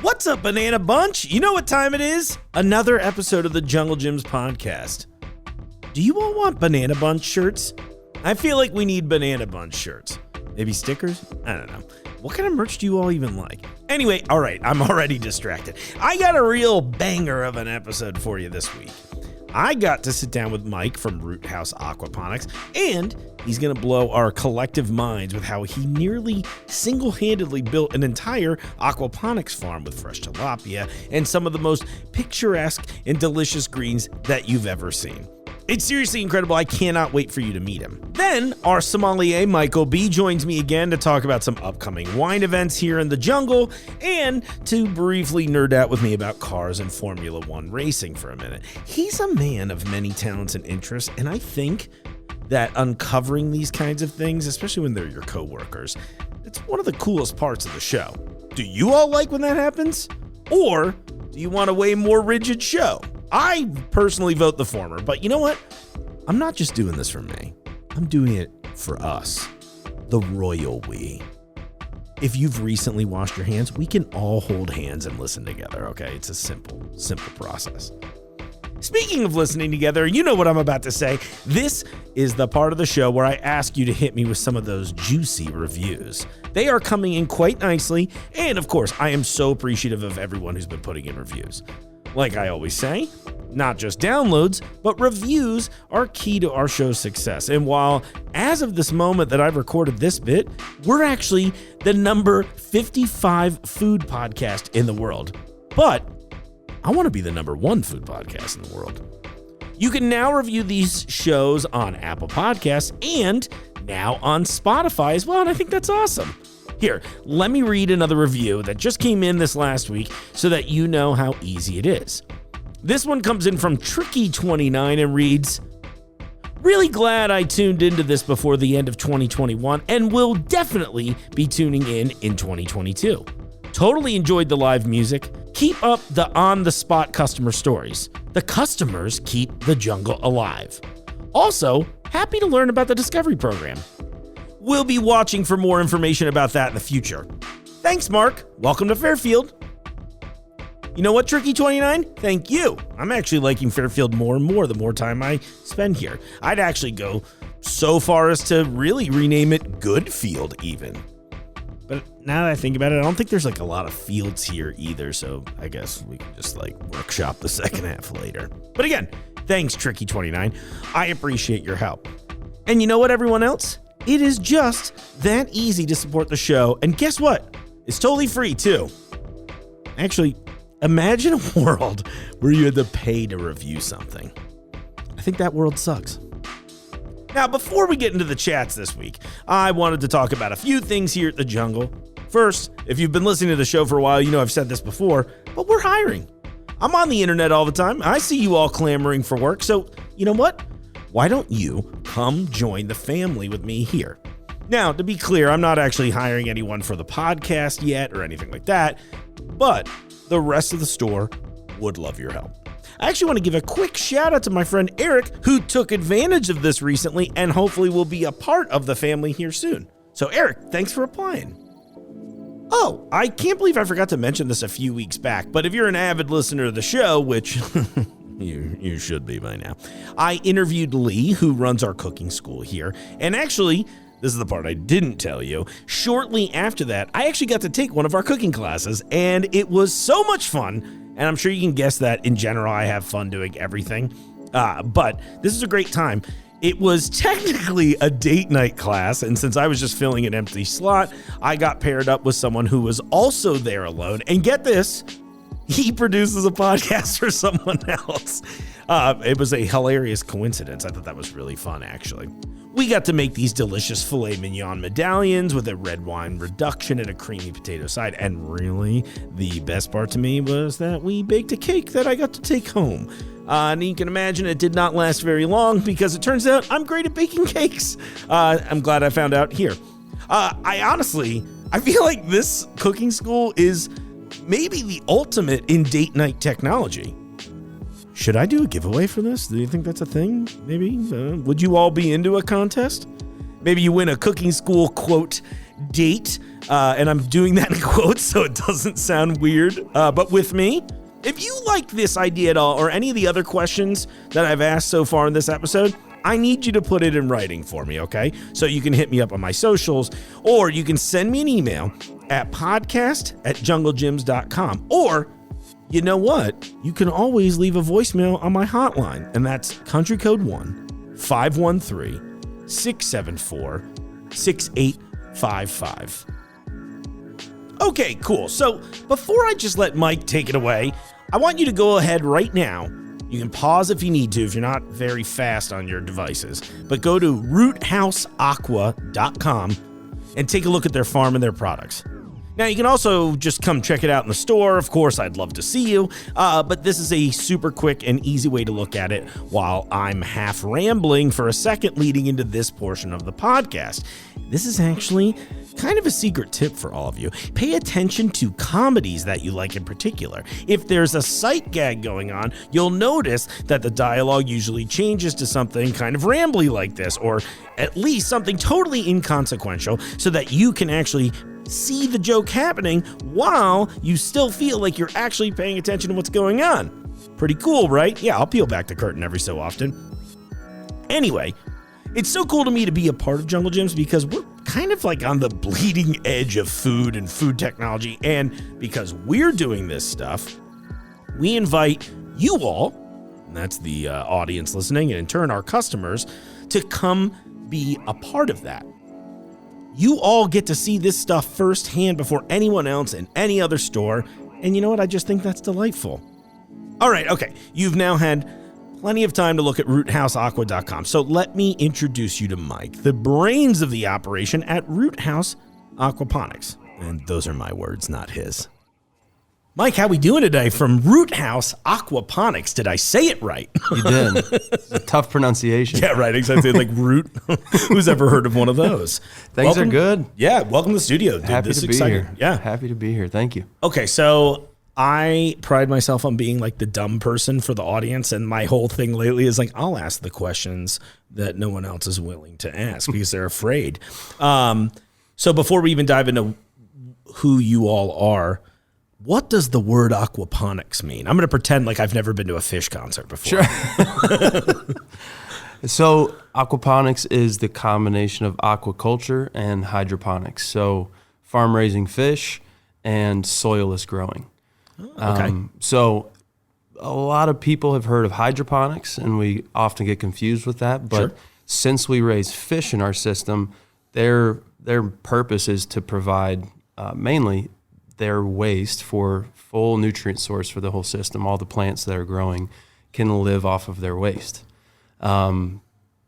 What's up, Banana Bunch? You know what time it is? Another episode of the Jungle Gyms podcast. Do you all want Banana Bunch shirts? I feel like we need Banana Bunch shirts. Maybe stickers? I don't know. What kind of merch do you all even like? Anyway, all right, I'm already distracted. I got a real banger of an episode for you this week. I got to sit down with Mike from Roothouse Aquaponics, and he's going to blow our collective minds with how he nearly single-handedly built an entire aquaponics farm with fresh tilapia and some of the most picturesque and delicious greens that you've ever seen. It's seriously incredible. I cannot wait for you to meet him. Then our Sommelier Michael B joins me again to talk about some upcoming wine events here in the jungle and to briefly nerd out with me about cars and Formula One racing for a minute. He's a man of many talents and interests, and I think that uncovering these kinds of things, especially when they're your coworkers, it's one of the coolest parts of the show. Do you all like when that happens? Or do you want a way more rigid show? I personally vote the former, but you know what? I'm not just doing this for me. I'm doing it for us, the royal we. If you've recently washed your hands, we can all hold hands and listen together, okay? It's a simple process. Speaking of listening together, you know what I'm about to say. This is the part of the show where I ask you to hit me with some of those juicy reviews. They are coming in quite nicely, and of course, I am so appreciative of everyone who's been putting in reviews. Like I always say, not just downloads, but reviews are key to our show's success. And while, as of this moment that I've recorded this bit, we're actually the number 55 food podcast in the world. But I want to be the number 1 food podcast in the world. You can now review these shows on Apple Podcasts and now on Spotify as well, and I think that's awesome. Here, let me read another review that just came in this last week so that you know how easy it is. This one comes in from Tricky29 and reads, "Really glad I tuned into this before the end of 2021 and will definitely be tuning in 2022. Totally enjoyed the live music. Keep up the on-the-spot customer stories. The customers keep the jungle alive. Also, happy to learn about the Discovery Program. We'll be watching for more information about that in the future. Thanks, Mark. Welcome to Fairfield." You know what, Tricky29? Thank you. I'm actually liking Fairfield more and more the more time I spend here. I'd actually go so far as to really rename it Goodfield even. But now that I think about it, I don't think there's like a lot of fields here either, so I guess we can just like workshop the second half later. But again, thanks, Tricky29. I appreciate your help. And you know what, everyone else? It is just that easy to support the show, and guess what? It's totally free, too. Actually, imagine a world where you had to pay to review something. I think that world sucks. Now, before we get into the chats this week, I wanted to talk about a few things here at the Jungle. First, if you've been listening to the show for a while, you know I've said this before, but we're hiring. I'm on the internet all the time. I see you all clamoring for work, so you know what? Why don't you come join the family with me here? Now, to be clear, I'm not actually hiring anyone for the podcast yet or anything like that, but the rest of the store would love your help. I actually want to give a quick shout out to my friend Eric, who took advantage of this recently and hopefully will be a part of the family here soon. So Eric, thanks for applying. Oh, I can't believe I forgot to mention this a few weeks back, but if you're an avid listener to the show, which you should be by now, I interviewed Lee, who runs our cooking school here, and actually, this is the part I didn't tell you, shortly after that, I actually got to take one of our cooking classes, and it was so much fun, and I'm sure you can guess that in general I have fun doing everything, but this is a great time. It was technically a date night class, and since I was just filling an empty slot, I got paired up with someone who was also there alone, and get this, he produces a podcast for someone else. It was a hilarious coincidence. I thought that was really fun, actually. We got to make these delicious filet mignon medallions with a red wine reduction and a creamy potato side. And really, the best part to me was that we baked a cake that I got to take home. And you can imagine it did not last very long because it turns out I'm great at baking cakes. I'm glad I found out here. I feel like this cooking school is maybe the ultimate in date night technology. Should I do a giveaway for this? Do you think that's a thing? Maybe? Would you all be into a contest? Maybe you win a cooking school, quote, date And I'm doing that in quotes so it doesn't sound weird. But with me, if you like this idea at all or any of the other questions that I've asked so far in this episode, I need you to put it in writing for me, okay? So you can hit me up on my socials, or you can send me an email at podcast@junglegyms.com. Or, you know what? You can always leave a voicemail on my hotline, and that's country code 1-513-674-6855. Okay, cool. So before I just let Mike take it away, I want you to go ahead right now. You can pause if you need to, if you're not very fast on your devices, but go to roothouseaqua.com and take a look at their farm and their products. Now, you can also just come check it out in the store. Of course, I'd love to see you, but this is a super quick and easy way to look at it while I'm half rambling for a second leading into this portion of the podcast. This is actually kind of a secret tip for all of you. Pay attention to comedies that you like in particular. If there's a sight gag going on, you'll notice that the dialogue usually changes to something kind of rambly like this, or at least something totally inconsequential, so that you can actually see the joke happening while you still feel like you're actually paying attention to what's going on. Pretty cool, right? Yeah, I'll peel back the curtain every so often. Anyway, it's so cool to me to be a part of Jungle Gyms because we're kind of like on the bleeding edge of food and food technology. And because we're doing this stuff, we invite you all, and that's the audience listening, and in turn our customers, to come be a part of that. You all get to see this stuff firsthand before anyone else in any other store. And you know what? I just think that's delightful. All right, okay. You've now had plenty of time to look at roothouseaqua.com. So let me introduce you to Mike, the brains of the operation at Roothouse Aquaponics. And those are my words, not his. Mike, how we doing today from Roothouse Aquaponics? Did I say it right? You did. It's a tough pronunciation. Yeah, right. Exactly. Like root. Who's ever heard of one of those? Things are good. Yeah. Welcome to the studio, dude. Happy this to is be exciting. here. Yeah. Happy to be here. Thank you. Okay. So I pride myself on being like the dumb person for the audience. And my whole thing lately is like, I'll ask the questions that no one else is willing to ask because they're afraid. So before we even dive into who you all are, what does the word aquaponics mean? I'm going to pretend like I've never been to a fish concert before. Sure. So aquaponics is the combination of aquaculture and hydroponics. So farm raising fish and soilless growing. Okay. So a lot of people have heard of hydroponics, and we often get confused with that. But Sure. Since we raise fish in our system, their purpose is to provide mainly their waste for full nutrient source for the whole system. All the plants that are growing can live off of their waste. But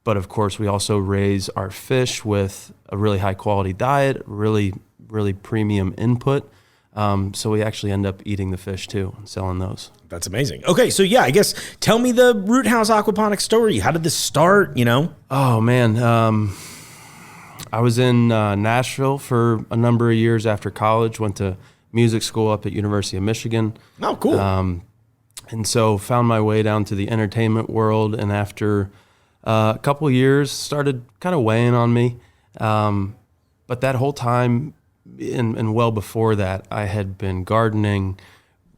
of course, we also raise our fish with a really high quality diet, really, really premium input. So we actually end up eating the fish too and selling those. That's amazing. Okay, so yeah, I guess tell me the Roothouse Aquaponics story. How did this start, you know? Oh, man. I was in Nashville for a number of years after college, went to music school up at University of Michigan. Oh, cool. And so found my way down to the entertainment world, and after a couple of years started kind of weighing on me. But that whole time and well before that, I had been gardening,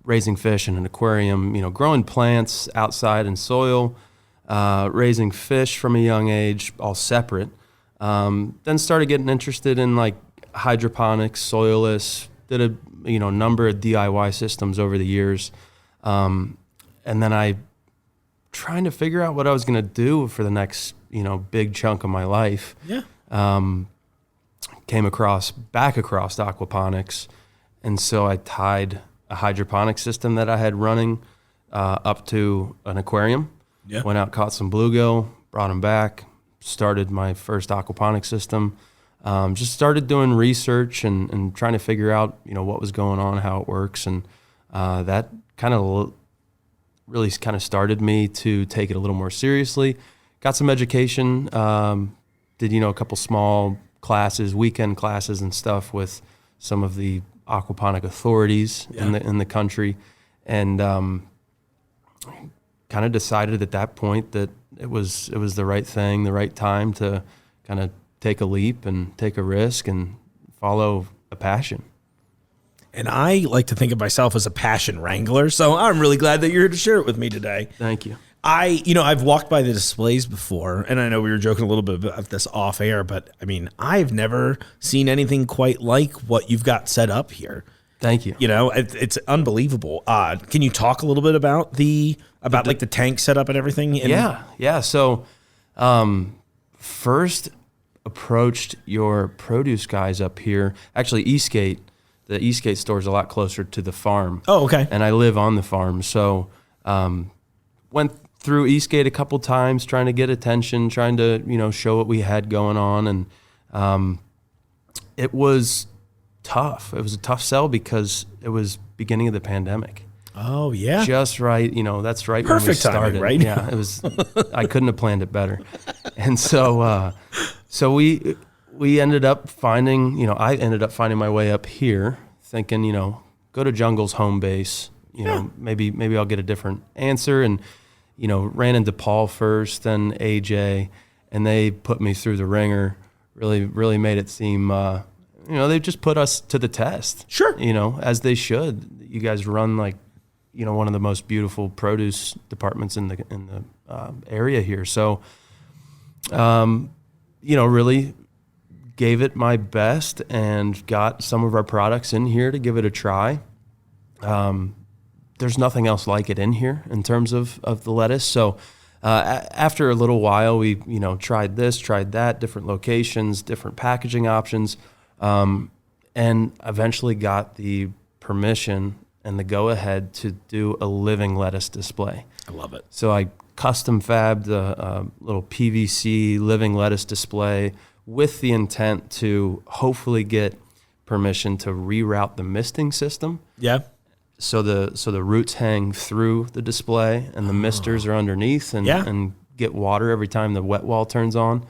raising fish in an aquarium, growing plants outside in soil, raising fish from a young age, all separate. Then started getting interested in like hydroponics, soilless, did a number of DIY systems over the years. And then I trying to figure out what I was going to do for the next, big chunk of my life. Yeah. Came back across aquaponics. And so I tied a hydroponic system that I had running up to an aquarium. Yeah. Went out, caught some bluegill, brought them back, started my first aquaponic system. Just started doing research and trying to figure out, what was going on, how it works. And that kind of really kind of started me to take it a little more seriously. Got some education, did, a couple small classes, weekend classes and stuff with some of the aquaponic authorities in the country. And kind of decided at that point that it was the right thing, the right time to kind of take a leap and take a risk and follow a passion. And I like to think of myself as a passion wrangler, so I'm really glad that you're here to share it with me today. Thank you. I've walked by the displays before, and I know we were joking a little bit about this off air, but I mean, I've never seen anything quite like what you've got set up here. Thank you. It's unbelievable. Can you talk a little bit about the tank setup and everything? Yeah. So, first approached your produce guys up here. Actually, Eastgate. The Eastgate store is a lot closer to the farm. Oh, okay. And I live on the farm, so went through Eastgate a couple times, trying to get attention, trying to show what we had going on, and it was tough. It was a tough sell because it was beginning of the pandemic. Oh yeah, just right. That's right. Perfect when we started. timing, right? Yeah, it was. I couldn't have planned it better, and so we ended up finding. I ended up finding my way up here, thinking, go to Jungle's home base. Maybe I'll get a different answer, and ran into Paul first, then AJ, and they put me through the ringer. Really made it seem. They just put us to the test. Sure. As they should. You guys run one of the most beautiful produce departments in the area here. So, really gave it my best and got some of our products in here to give it a try. There's nothing else like it in here in terms of the lettuce. So, after a little while, we tried this, tried that, different locations, different packaging options. And eventually got the permission and the go-ahead to do a living lettuce display. I love it. So I custom fabbed a little PVC living lettuce display with the intent to hopefully get permission to reroute the misting system. Yeah. So the roots hang through the display and the misters are underneath and get water every time the wet wall turns on.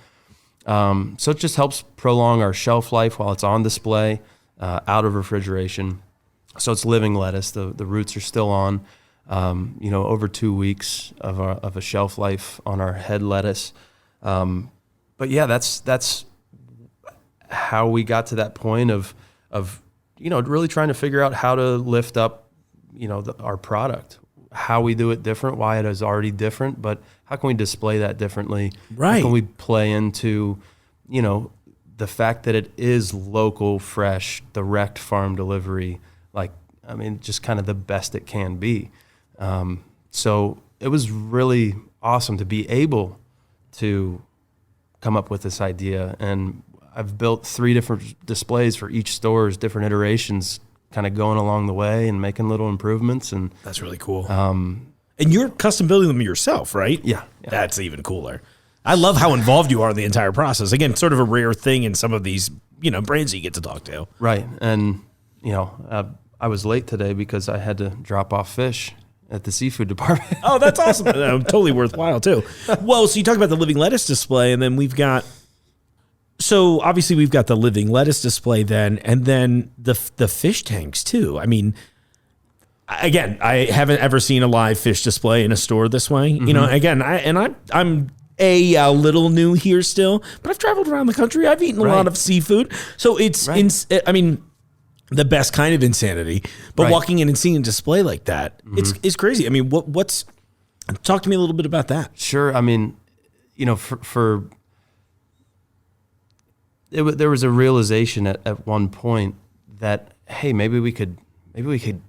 So it just helps prolong our shelf life while it's on display, out of refrigeration. So it's living lettuce. The roots are still on, over 2 weeks of a shelf life on our head lettuce. But yeah, that's how we got to that point of really trying to figure out how to lift up, our product, how we do it different, why it is already different, but how can we display that differently? Right. How can we play into, the fact that it is local, fresh, direct farm delivery, just kind of the best it can be. So it was really awesome to be able to come up with this idea. And I've built 3 different displays for each store's different iterations, kind of going along the way and making little improvements. And that's really cool. And you're custom building them yourself, right? Yeah. That's even cooler. I love how involved you are in the entire process. Again, sort of a rare thing in some of these, brands that you get to talk to. Right. And, I was late today because I had to drop off fish at the seafood department. Oh, that's awesome. Totally worthwhile, too. Well, so you talk about the living lettuce display, and then obviously we've got the living lettuce display then, and then the fish tanks, too. I mean, again, I haven't ever seen a live fish display in a store this way. Mm-hmm. Again, I'm a little new here still, but I've traveled around the country. I've eaten a lot of seafood. So it's, the best kind of insanity. But walking in and seeing a display like that, it's crazy. I mean, talk to me a little bit about that. Sure. I mean, there was a realization at one point that, hey, maybe we could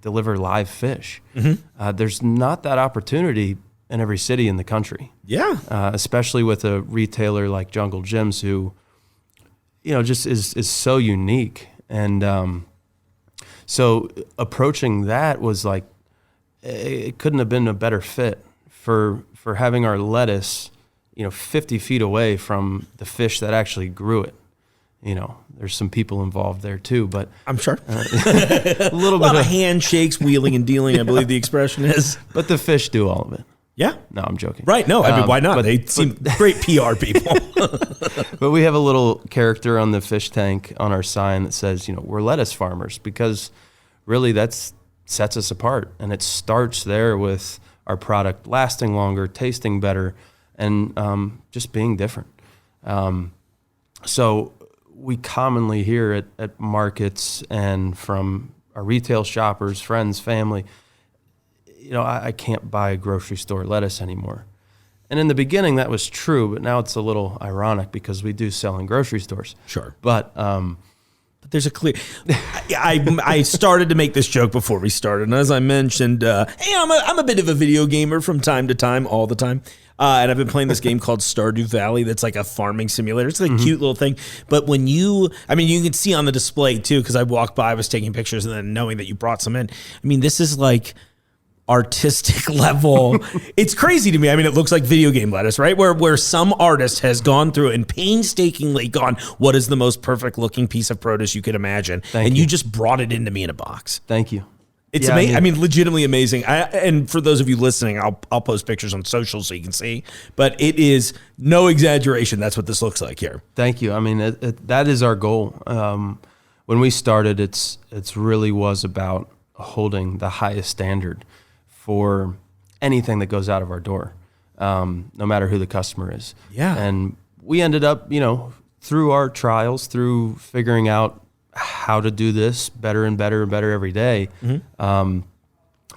deliver live fish. Mm-hmm. There's not that opportunity in every city in the country. Yeah. Especially with a retailer like Jungle Gyms who, just is so unique. And so approaching that was like, it couldn't have been a better fit for having our lettuce, 50 feet away from the fish that actually grew it. There's some people involved there too, but I'm sure a little bit of handshakes, wheeling and dealing, I believe the expression is. But the fish do all of it. Yeah. No, I'm joking. Right. No, I mean, why not? They seem great PR people. But we have a little character on the fish tank on our sign that says, we're lettuce farmers, because really that sets us apart. And it starts there with our product lasting longer, tasting better, and just being different. So we commonly hear at markets and from our retail shoppers, friends, family, I can't buy grocery store lettuce anymore. And in the beginning, that was true, but now it's a little ironic because we do sell in grocery stores. Sure. But there's a clear. I started to make this joke before we started, and as I mentioned, hey, I'm a bit of a video gamer from time to time, all the time, and I've been playing this game called Stardew Valley. That's like a farming simulator. It's like a cute little thing. But when you can see on the display too, because I walked by, I was taking pictures, and then knowing that you brought some in. This is like artistic level. It's crazy to me. It looks like video game lettuce, right? Where some artist has gone through and painstakingly gone, what is the most perfect looking piece of produce you could imagine? Thank you. You just brought it into me in a box. Thank you. It's amazing. Legitimately amazing. And for those of you listening, I'll post pictures on social so you can see. But it is no exaggeration. That's what this looks like here. Thank you. That is our goal. When we started, it's really was about holding the highest standard for anything that goes out of our door, no matter who the customer is. Yeah. And we ended up, through our trials, through figuring out how to do this better and better and better every day,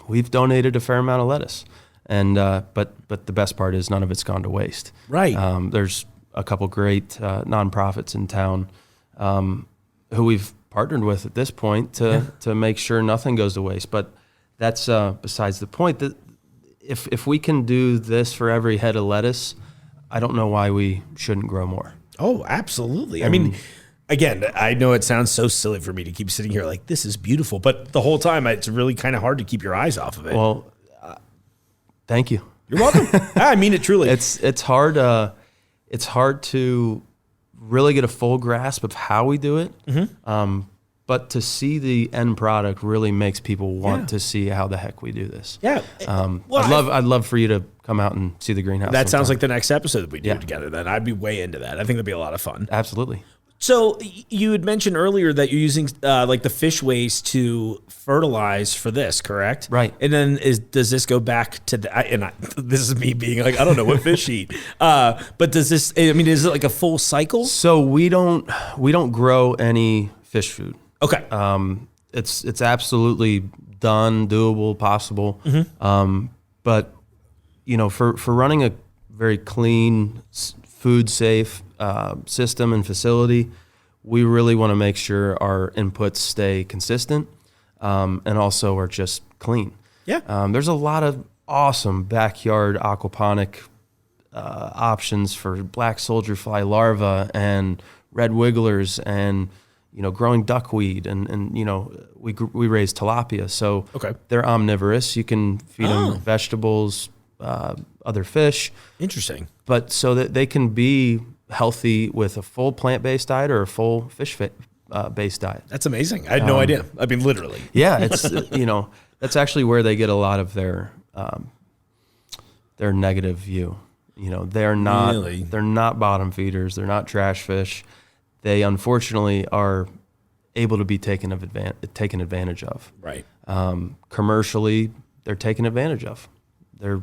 we've donated a fair amount of lettuce. And but the best part is none of it's gone to waste. Right. There's a couple great nonprofits in town who we've partnered with at this point to make sure nothing goes to waste. But that's besides the point. That if we can do this for every head of lettuce, I don't know why we shouldn't grow more. Oh, absolutely. Again, I know it sounds so silly for me to keep sitting here like, this is beautiful, but the whole time it's really kind of hard to keep your eyes off of it. Well, thank you. You're welcome. I mean it truly. It's hard. It's hard to really get a full grasp of how we do it. But to see the end product really makes people want to see how the heck we do this. Yeah. I'd love for you to come out and see the greenhouse. That sounds like the next episode that we do together. Then I'd be way into that. I think that'd be a lot of fun. Absolutely. So you had mentioned earlier that you're using like the fish waste to fertilize for this, correct? Right. And then does this go back to this is me being like, I don't know what fish eat. But does this? Is it like a full cycle? So we don't grow any fish food. Okay. It's absolutely done, doable, possible. But for running a very clean, food safe system and facility, we really want to make sure our inputs stay consistent and also are just clean. Yeah. There's a lot of awesome backyard aquaponic options for black soldier fly larvae and red wigglers and growing duckweed and we raise tilapia, so they're omnivorous. You can feed them vegetables, other fish. Interesting. But so that they can be healthy with a full plant-based diet or a full fish-based diet. That's amazing. I had no idea. Literally. Yeah, it's that's actually where they get a lot of their negative view. They're not bottom feeders. They're not trash fish. They unfortunately are able to be taken advantage of. Right. Commercially, they're taken advantage of. They're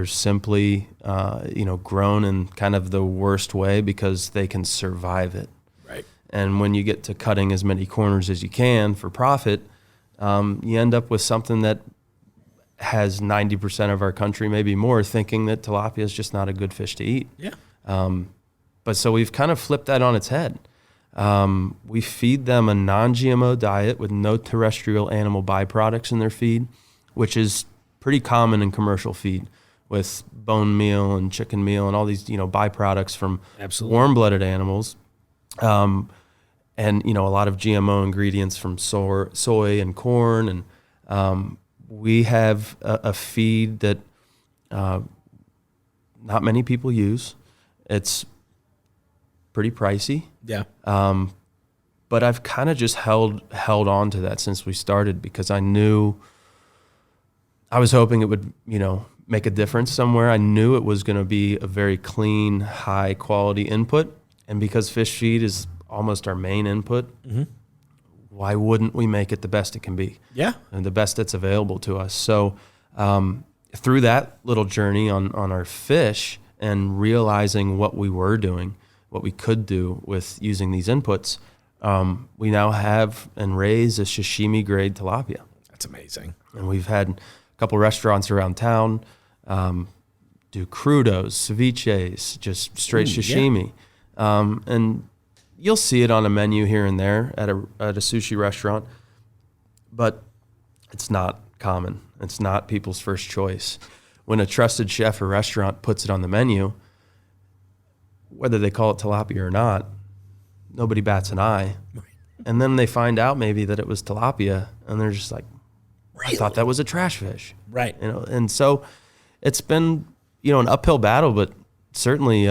simply grown in kind of the worst way because they can survive it. Right. And when you get to cutting as many corners as you can for profit, you end up with something that has 90% of our country, maybe more, thinking that tilapia is just not a good fish to eat. Yeah. But so we've kind of flipped that on its head. We feed them a non-GMO diet with no terrestrial animal byproducts in their feed, which is pretty common in commercial feed with bone meal and chicken meal and all these, byproducts from warm-blooded animals. And, a lot of GMO ingredients from soy and corn. And we have a feed that not many people use. It's pretty pricey. Yeah. But I've kind of just held on to that since we started because I knew I was hoping it would, make a difference somewhere. I knew it was going to be a very clean, high quality input. And because fish feed is almost our main input, why wouldn't we make it the best it can be? Yeah. And the best that's available to us. So through that little journey on our fish, and realizing what we were doing, what we could do with using these inputs, we now have and raise a sashimi grade tilapia. That's amazing. And we've had a couple restaurants around town do crudos, ceviches, just straight sashimi. Yeah. And you'll see it on a menu here and there at a sushi restaurant, but it's not common. It's not people's first choice. When a trusted chef or restaurant puts it on the menu, whether they call it tilapia or not, nobody bats an eye. And then they find out maybe that it was tilapia, and they're just like, really? I thought that was a trash fish. Right. And so it's been, an uphill battle, but certainly,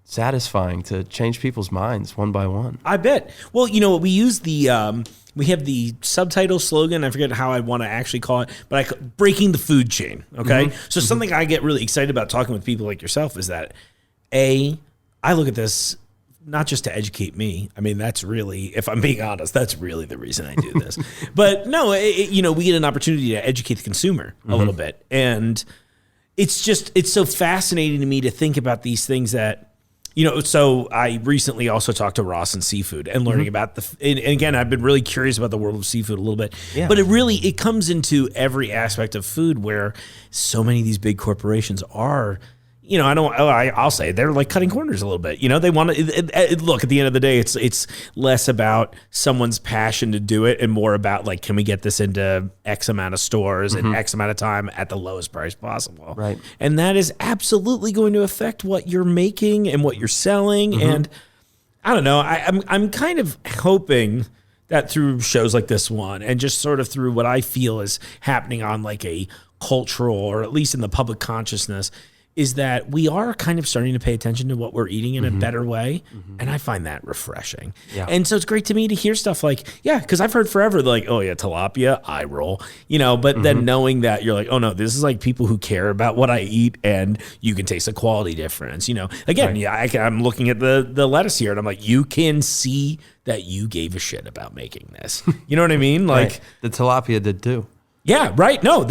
satisfying to change people's minds one by one. I bet. Well, we use we have the subtitle slogan. I forget how I want to actually call it, but breaking the food chain. Okay. Mm-hmm. So something I get really excited about talking with people like yourself is that I look at this not just to educate me. I mean, that's really, if I'm being honest, that's really the reason I do this. But no, we get an opportunity to educate the consumer a little bit. And it's so fascinating to me to think about these things that, so I recently also talked to Ross and Seafood and learning about and again, I've been really curious about the world of seafood a little bit, but it comes into every aspect of food where so many of these big corporations are, I'll say they're like cutting corners a little bit. They want to look at the end of the day. It's less about someone's passion to do it and more about like, can we get this into X amount of stores and X amount of time at the lowest price possible? Right. And that is absolutely going to affect what you're making and what you're selling. And I don't know. I'm kind of hoping that through shows like this one and just sort of through what I feel is happening on like a cultural or at least in the public consciousness, is that we are kind of starting to pay attention to what we're eating in a better way. And I find that refreshing. Yeah. And so it's great to me to hear stuff like, because I've heard forever, like, oh yeah, tilapia, eye roll, but then knowing that you're like, oh no, this is like people who care about what I eat and you can taste a quality difference. Again, right. I'm looking at the lettuce here and I'm like, you can see that you gave a shit about making this. You know what I mean? Like right. The tilapia did too. Yeah, right. No,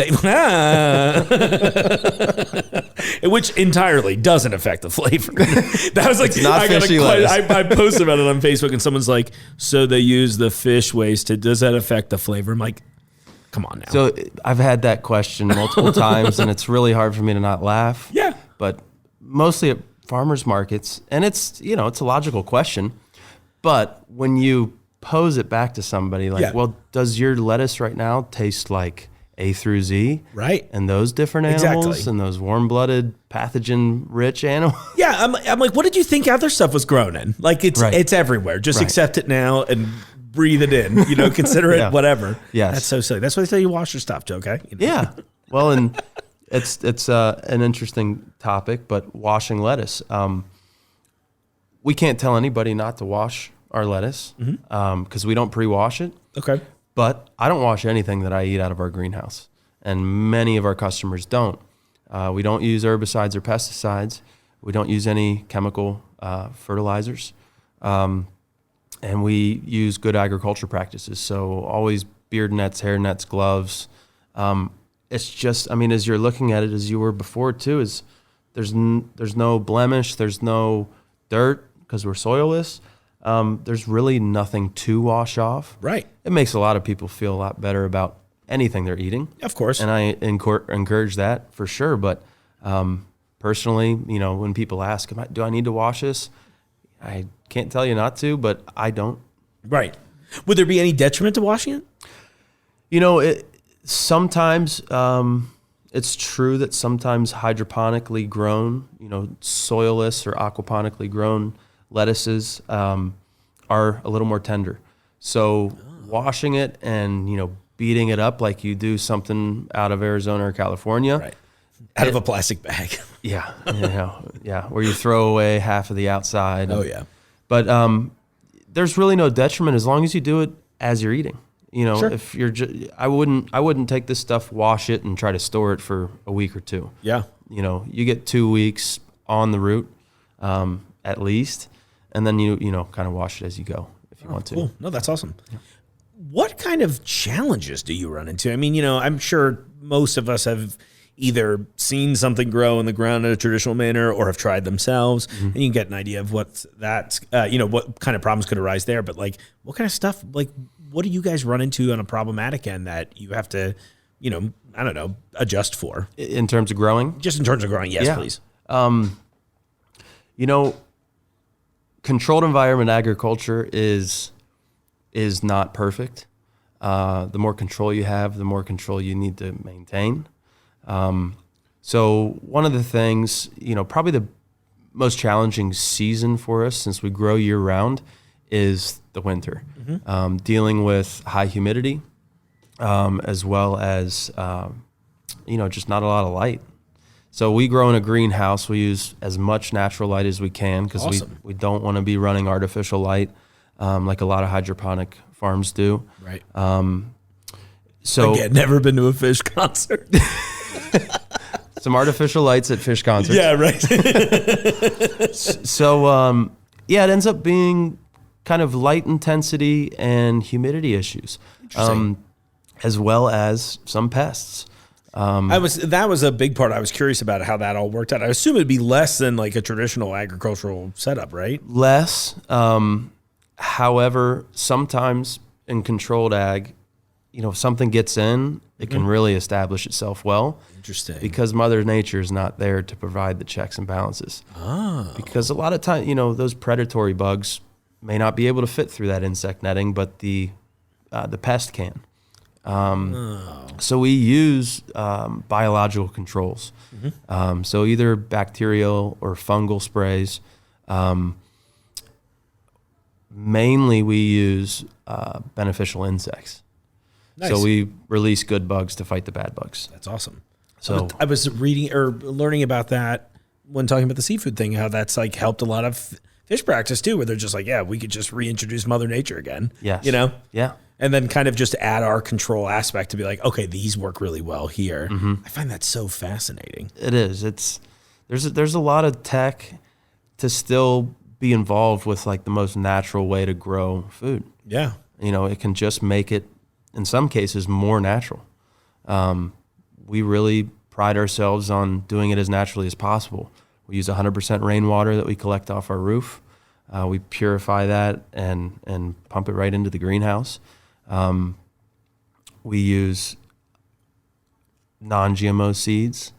which entirely doesn't affect the flavor. That was like, I posted about it on Facebook and someone's like, so they use the fish waste. Does that affect the flavor? I'm like, come on now. So I've had that question multiple times and it's really hard for me to not laugh. Yeah. But mostly at farmers markets, and it's a logical question, but when you pose it back to somebody like, well, does your lettuce right now taste like A through Z? Right. And those different animals and those warm-blooded, pathogen-rich animals? Yeah, I'm like, what did you think other stuff was grown in? Like, it's everywhere. Just accept it now and breathe it in. Consider it whatever. Yes. That's so silly. That's why they tell you wash your stuff, okay? Yeah. Well, and it's an interesting topic, but washing lettuce. We can't tell anybody not to wash our lettuce because we don't pre-wash it. Okay. But I don't wash anything that I eat out of our greenhouse, and many of our customers don't. We don't use herbicides or pesticides. We don't use any chemical fertilizers, and we use good agriculture practices. So always beard nets, hair nets, gloves. It's just, as you're looking at it, as you were before too, is there's no blemish, there's no dirt because we're soilless. There's really nothing to wash off. Right. It makes a lot of people feel a lot better about anything they're eating. Of course. And I encourage that for sure. But personally, when people ask, do I need to wash this? I can't tell you not to, but I don't. Right. Would there be any detriment to washing it? Sometimes it's true that sometimes hydroponically grown, soilless or aquaponically grown lettuces are a little more tender. So washing it and, beating it up like you do something out of Arizona or California. Right. Out of a plastic bag. Yeah. Where you throw away half of the outside. Oh, yeah. But there's really no detriment as long as you do it as you're eating. Sure. If you're I wouldn't take this stuff, wash it, and try to store it for a week or two. Yeah. You get 2 weeks on the root, at least. And then you kind of wash it as you go if you want to. Cool. No, that's awesome. Yeah. What kind of challenges do you run into? I'm sure most of us have either seen something grow in the ground in a traditional manner or have tried themselves, and you can get an idea of what what kind of problems could arise there. But like, what kind of stuff, like, what do you guys run into on a problematic end that you have to, I don't know, adjust for? In terms of growing? Just in terms of growing, yes, please. Controlled environment agriculture is not perfect. The more control you have, the more control you need to maintain. So one of the things, probably the most challenging season for us, since we grow year round, is the winter. Dealing with high humidity, as well as, just not a lot of light. So we grow in a greenhouse. We use as much natural light as we can because we don't want to be running artificial light like a lot of hydroponic farms do. Right. So again, never been to a fish concert. Some artificial lights at fish concerts. Yeah, right. So it ends up being kind of light intensity and humidity issues, as well as some pests. That was a big part. I was curious about how that all worked out. I assume it'd be less than like a traditional agricultural setup, right? Less. However, sometimes in controlled ag, if something gets in, it can really establish itself well. Interesting. Because Mother Nature is not there to provide the checks and balances. Oh. Because a lot of time, those predatory bugs may not be able to fit through that insect netting, but the pest can. So we use biological controls. So either bacterial or fungal sprays. Mainly we use beneficial insects. Nice. So we release good bugs to fight the bad bugs. That's awesome. So I was reading or learning about that when talking about the seafood thing, how that's like helped a lot of fish practice too, where they're just like, yeah, we could just reintroduce Mother Nature again. Yes. Yeah. And then kind of just add our control aspect to be like, okay, these work really well here. I find that so fascinating. It is. There's a lot of tech to still be involved with like the most natural way to grow food. Yeah. It can just make it, in some cases, more natural. We really pride ourselves on doing it as naturally as possible. We use 100% rainwater that we collect off our roof. We purify that and pump it right into the greenhouse. We use non-GMO seeds,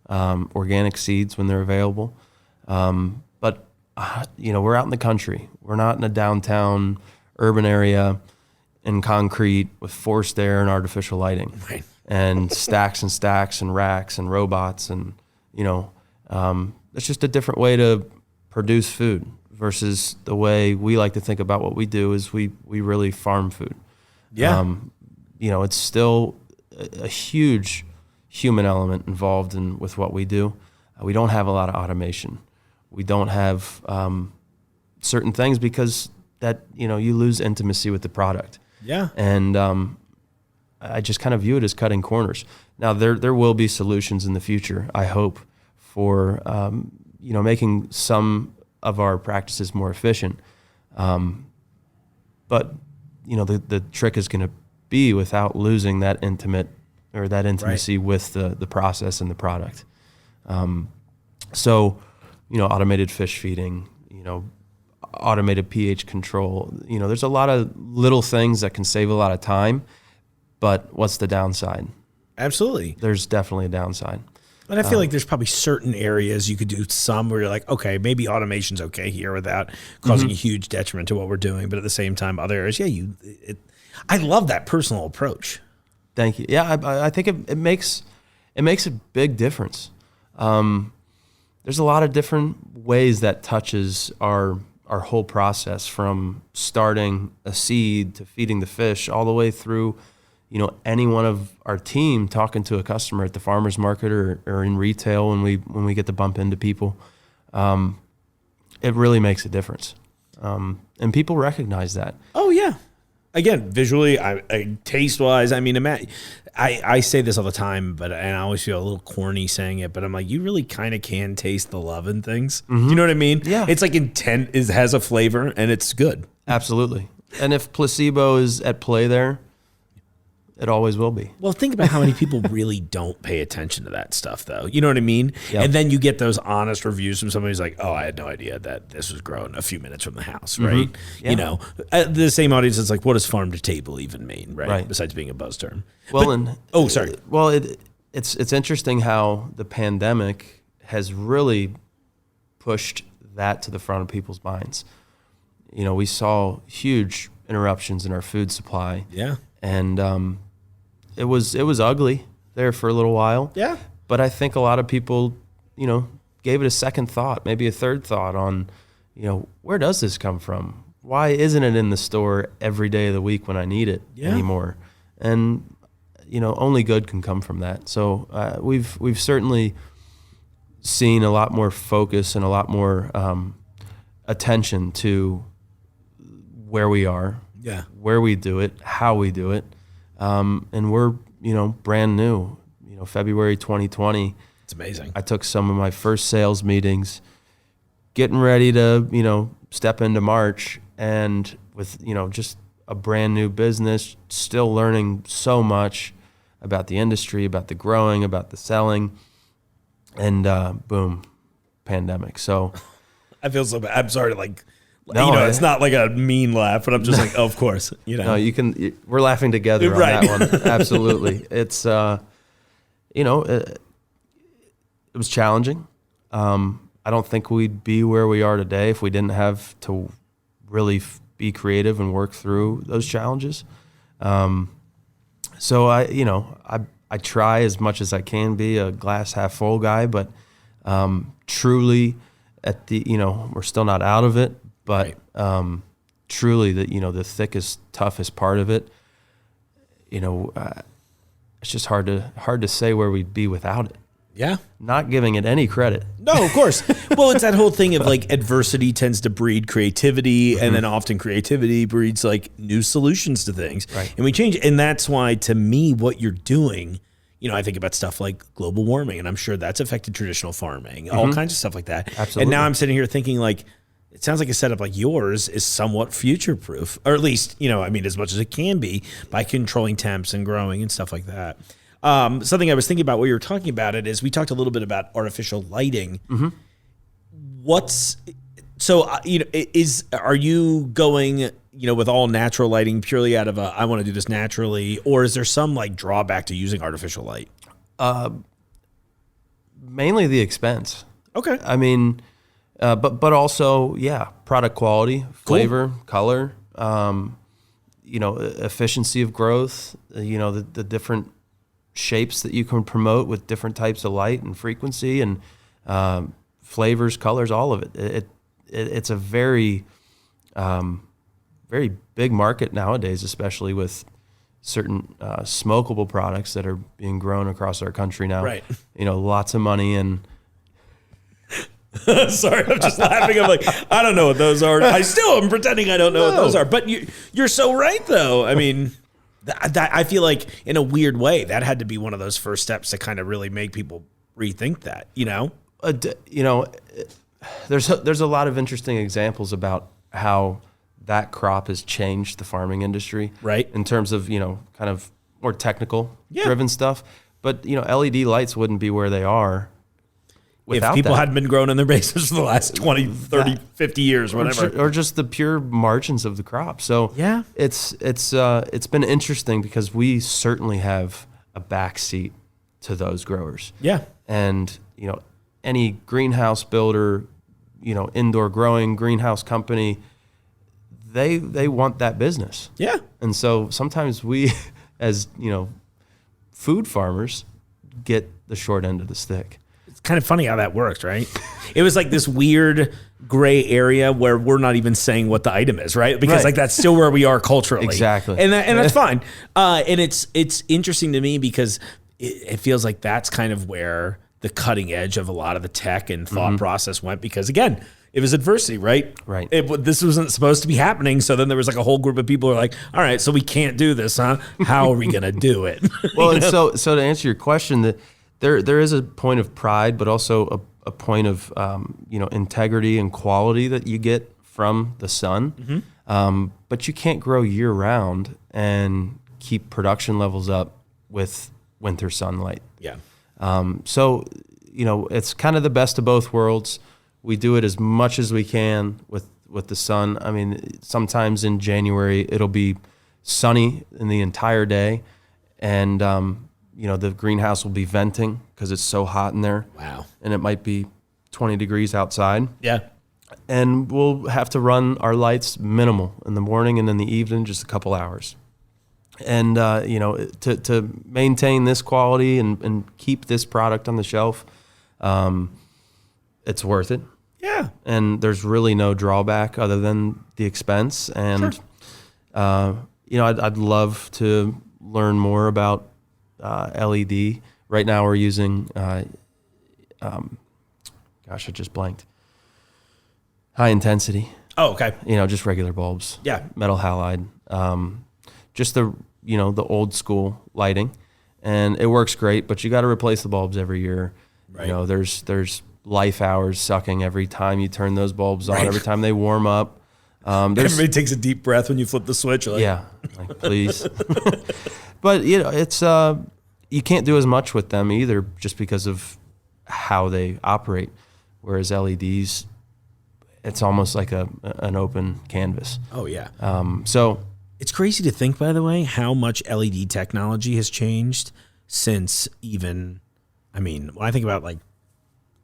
organic seeds when they're available. But we're out in the country. We're not in a downtown urban area in concrete with forced air and artificial lighting, right, and stacks and racks and robots. And, it's just a different way to produce food versus the way we like to think about what we do is we really farm food. Yeah. It's still a huge human element involved with what we do. We don't have a lot of automation. We don't have certain things because that, you lose intimacy with the product. Yeah. And I just kind of view it as cutting corners. Now, there will be solutions in the future, I hope, for, making some of our practices more efficient. But, the trick is going to be without losing that intimacy right, with the process and the product. So, automated fish feeding, automated pH control, there's a lot of little things that can save a lot of time, but what's the downside? Absolutely. There's definitely a downside. And I feel like there's probably certain areas you could do some where you're like, okay, maybe automation's okay here without causing a huge detriment to what we're doing. But at the same time, other areas, I love that personal approach. Thank you. Yeah, I think it makes a big difference. There's a lot of different ways that touches our whole process, from starting a seed to feeding the fish all the way through, any one of our team talking to a customer at the farmer's market or in retail when we get to bump into people. It really makes a difference. And people recognize that. Oh, yeah. Again, visually, taste-wise, I say this all the time, and I always feel a little corny saying it, but I'm like, you really kind of can taste the love in things. Do you know what I mean? Yeah. It's like intent has a flavor, and it's good. Absolutely. And if placebo is at play there, It always will be. Well, think about how many people really don't pay attention to that stuff, though. You know what I mean? Yep. And then you get those honest reviews from somebody who's like, oh, I had no idea that this was grown a few minutes from the house, right? Yeah. You know, the same audience is like, what does farm to table even mean, right? Besides being a buzz term. Well, sorry. Well, it's interesting how the pandemic has really pushed that to the front of people's minds. You know, we saw huge interruptions in our food supply. Yeah. And it was ugly there for a little while. Yeah. But I think a lot of people, you know, gave it a second thought, maybe a third thought on, you know, where does this come from? Why isn't it in the store every day of the week when I need it anymore? And, you know, only good can come from that. So we've certainly seen a lot more focus and a lot more attention to where we are, where we do it, how we do it. And we're, you know, brand new, you know, February 2020. It's amazing. I took some of my first sales meetings, getting ready to, you know, step into March, and with, you know, just a brand new business, still learning so much about the industry, about the growing, about the selling, and boom, pandemic. So I feel so bad. I'm sorry to like, no, you know, it's not like a mean laugh, but I'm just like, oh, of course, you know. No, we're laughing together on that one. Absolutely. It's, you know, it was challenging. I don't think we'd be where we are today if we didn't have to really be creative and work through those challenges. So I try as much as I can be a glass half full guy, but truly we're still not out of it. But truly, the thickest, toughest part of it, you know, it's just hard to say where we'd be without it. Yeah. Not giving it any credit. No, of course. Well, it's that whole thing of like adversity tends to breed creativity, and then often creativity breeds like new solutions to things. Right. And we change. And that's why, to me, what you're doing, you know, I think about stuff like global warming, and I'm sure that's affected traditional farming, all kinds of stuff like that. Absolutely. And now I'm sitting here thinking like, it sounds like a setup like yours is somewhat future-proof, or at least, you know, I mean, as much as it can be by controlling temps and growing and stuff like that. Something I was thinking about while you were talking about it is we talked a little bit about artificial lighting. Are you going, you know, with all natural lighting purely out of I want to do this naturally, or is there some like drawback to using artificial light? Mainly the expense. Okay. I mean, but also, product quality, flavor, color, you know, efficiency of growth, you know, the different shapes that you can promote with different types of light and frequency, and flavors, colors, all of it. It's a very, very big market nowadays, especially with certain smokable products that are being grown across our country now. Right. You know, lots of money and. Sorry, I'm just laughing. I'm like, I don't know what those are. I still am pretending I don't know what those are. But you're so right, though. I mean, that I feel like in a weird way that had to be one of those first steps to kind of really make people rethink that. You know, there's a lot of interesting examples about how that crop has changed the farming industry, right? In terms of, you know, kind of more technical driven stuff. But, you know, LED lights wouldn't be where they are if people hadn't been growing in their basements for the last 20, 30, 50 years, whatever. Or just the pure margins of the crop. So it's been interesting because we certainly have a backseat to those growers. Yeah. And, you know, any greenhouse builder, you know, indoor growing greenhouse company, they want that business. Yeah. And so sometimes we, as, you know, food farmers, get the short end of the stick. It's kind of funny how that works, right? It was like this weird gray area where we're not even saying what the item is, right? Because like that's still where we are culturally. Exactly. And that's fine. And it's interesting to me because it feels like that's kind of where the cutting edge of a lot of the tech and thought process went, because again, it was adversity, right? Right. This wasn't supposed to be happening. So then there was like a whole group of people who are like, all right, so we can't do this, huh? How are we going to do it? Well, and so to answer your question, that there is a point of pride, but also a point of, you know, integrity and quality that you get from the sun. But you can't grow year round and keep production levels up with winter sunlight. Yeah. So, it's kind of the best of both worlds. We do it as much as we can with the sun. I mean, sometimes in January, it'll be sunny in the entire day. And, the greenhouse will be venting because it's so hot in there. Wow. And it might be 20 degrees outside. Yeah. And we'll have to run our lights minimal in the morning and in the evening, just a couple hours. And, to maintain this quality and keep this product on the shelf, it's worth it. Yeah. And there's really no drawback other than the expense. And, Sure. I'd love to learn more about LED. Right now we're using, I just blanked. High intensity. Oh, okay. Just regular bulbs. Yeah. Metal halide. Just the old school lighting. And it works great, but you got to replace the bulbs every year. Right. There's life hours sucking every time you turn those bulbs on, Right. every time they warm up. Everybody takes a deep breath when you flip the switch. Yeah, please. But it's you can't do as much with them either, just because of how they operate. Whereas LEDs, it's almost like an open canvas. Oh, yeah. So It's crazy to think, by the way, how much LED technology has changed since when I think about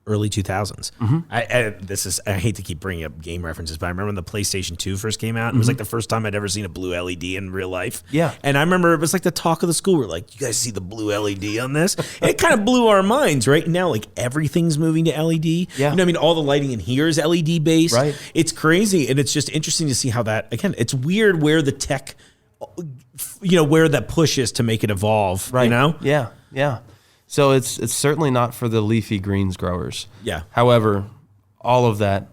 early 2000s. I hate to keep bringing up game references, but I remember when the PlayStation 2 first came out. It was the first time I'd ever seen a blue LED in real life. Yeah. And I remember it was the talk of the school. We're like, you guys see the blue LED on this? And it kind of blew our minds, right? Now, everything's moving to LED. Yeah. All the lighting in here is LED based. Right. It's crazy. And it's just interesting to see how that, again, it's weird where the tech, where that push is to make it evolve, right. Yeah. Yeah. So it's certainly not for the leafy greens growers. Yeah. However, all of that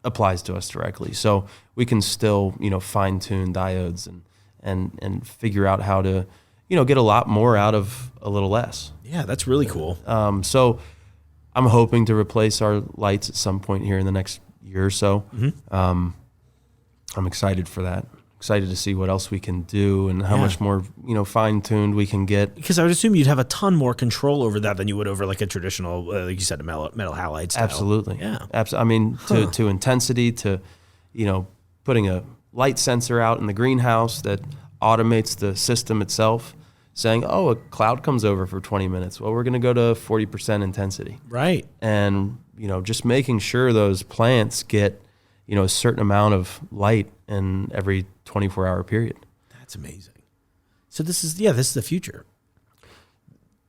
applies to us directly. So we can still, fine tune diodes and figure out how to, get a lot more out of a little less. Yeah, that's really cool. So I'm hoping to replace our lights at some point here in the next year or so. I'm excited for that. Excited to see what else we can do and how much more, fine-tuned we can get. Because I would assume you'd have a ton more control over that than you would over a traditional, like you said, a metal halide style. Absolutely. Yeah. To intensity, to, putting a light sensor out in the greenhouse that automates the system itself, saying, a cloud comes over for 20 minutes. Well, we're going to go to 40% intensity. Right. And, just making sure those plants get, a certain amount of light in every 24-hour period. That's amazing. So this is the future.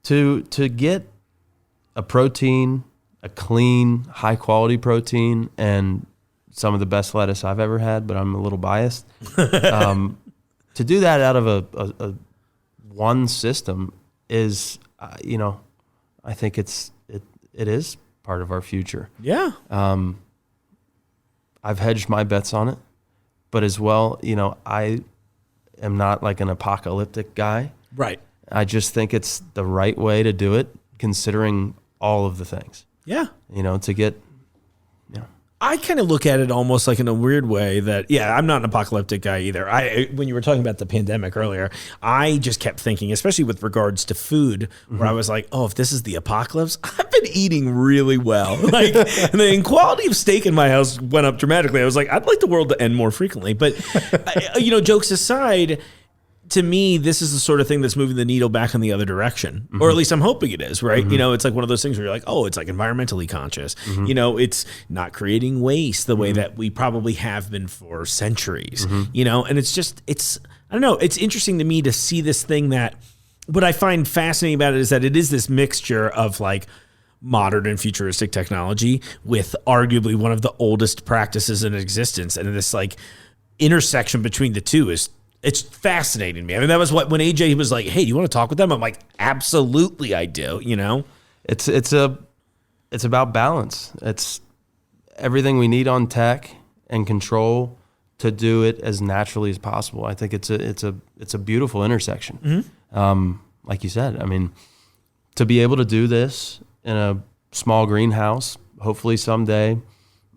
To get a protein, a clean, high-quality protein, and some of the best lettuce I've ever had, but I'm a little biased, to do that out of a one system is, I think it is part of our future. Yeah. I've hedged my bets on it, but as well, I am not an apocalyptic guy. Right. I just think it's the right way to do it, considering all of the things. Yeah. To get, I kind of look at it almost in a weird way that, I'm not an apocalyptic guy either. When you were talking about the pandemic earlier, I just kept thinking, especially with regards to food, where I was like, if this is the apocalypse, I've been eating really well. And the quality of steak in my house went up dramatically. I was like, I'd like the world to end more frequently. But, jokes aside, to me, this is the sort of thing that's moving the needle back in the other direction, or at least I'm hoping it is, right? It's one of those things where you're like, it's environmentally conscious. It's not creating waste the way that we probably have been for centuries, and it's I don't know. It's interesting to me to see this thing that what I find fascinating about it is that it is this mixture of modern and futuristic technology with arguably one of the oldest practices in existence. And this intersection between the two it's fascinating to me. I mean, that was when AJ was like, "Hey, do you want to talk with them?" I'm like, "Absolutely, I do." It's about balance. It's everything we need on tech and control to do it as naturally as possible. I think it's a beautiful intersection. Like you said, I mean, to be able to do this in a small greenhouse, hopefully someday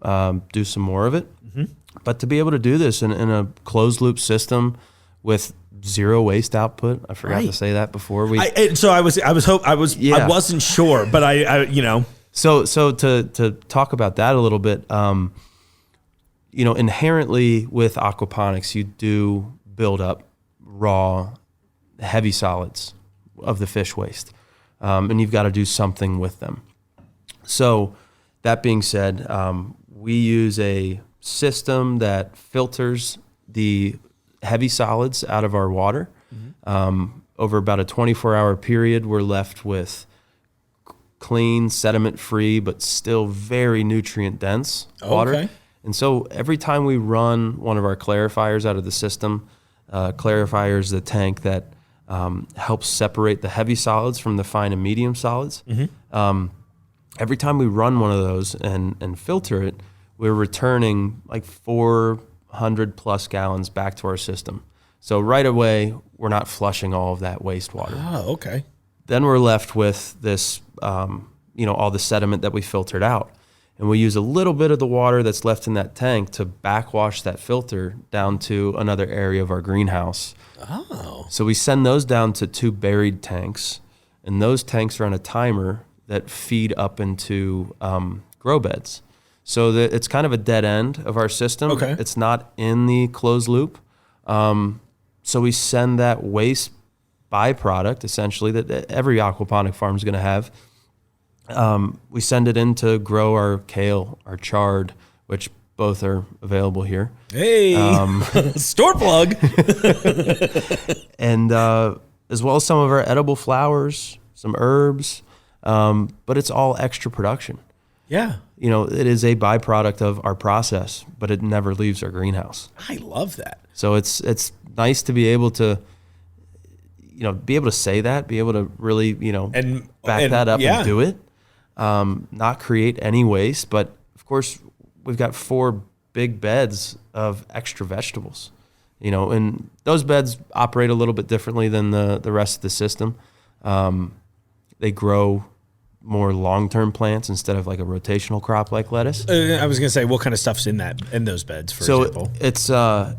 do some more of it. But to be able to do this in a closed loop system with zero waste output. I forgot Right. to say that before. I wasn't sure, but I So to talk about that a little bit, inherently with aquaponics, you do build up raw, heavy solids of the fish waste, and you've got to do something with them. So that being said, we use a system that filters the heavy solids out of our water. Over about a 24-hour period, we're left with clean, sediment-free, but still very nutrient-dense water. Okay. And so every time we run one of our clarifiers out of the system, clarifier is the tank that helps separate the heavy solids from the fine and medium solids. Every time we run one of those and filter it, we're returning like 400 plus gallons back to our system. So right away, we're not flushing all of that wastewater. Oh, okay. Then we're left with this, all the sediment that we filtered out. And we use a little bit of the water that's left in that tank to backwash that filter down to another area of our greenhouse. Oh. So we send those down to 2 buried tanks, and those tanks are on a timer that feed up into grow beds. So that it's kind of a dead end of our system. Okay. It's not in the closed loop. So we send that waste byproduct, essentially, that every aquaponic farm is going to have. We send it in to grow our kale, our chard, which both are available here. Hey, store plug. And as well as some of our edible flowers, some herbs, but it's all extra production. Yeah. It is a byproduct of our process, but it never leaves our greenhouse. I love that. So it's nice to be able to, say that, be able to really, back that up and do it. Not create any waste, but of course we've got 4 big beds of extra vegetables, and those beds operate a little bit differently than the rest of the system. They grow more long-term plants instead of like a rotational crop like lettuce. I was gonna say, what kind of stuff's in those beds, for example? It's a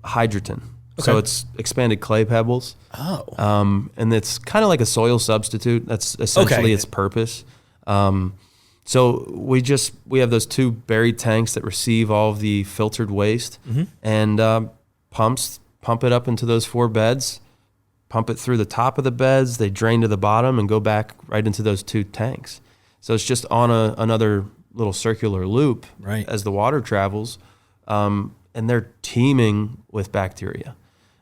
hydroton. Okay. So it's expanded clay pebbles. Oh. And it's kind of like a soil substitute. That's essentially its purpose. So we have those 2 buried tanks that receive all of the filtered waste and pump it up into those 4 beds, pump it through the top of the beds, they drain to the bottom and go back right into those 2 tanks. So it's just on another little circular loop as the water travels, and they're teeming with bacteria,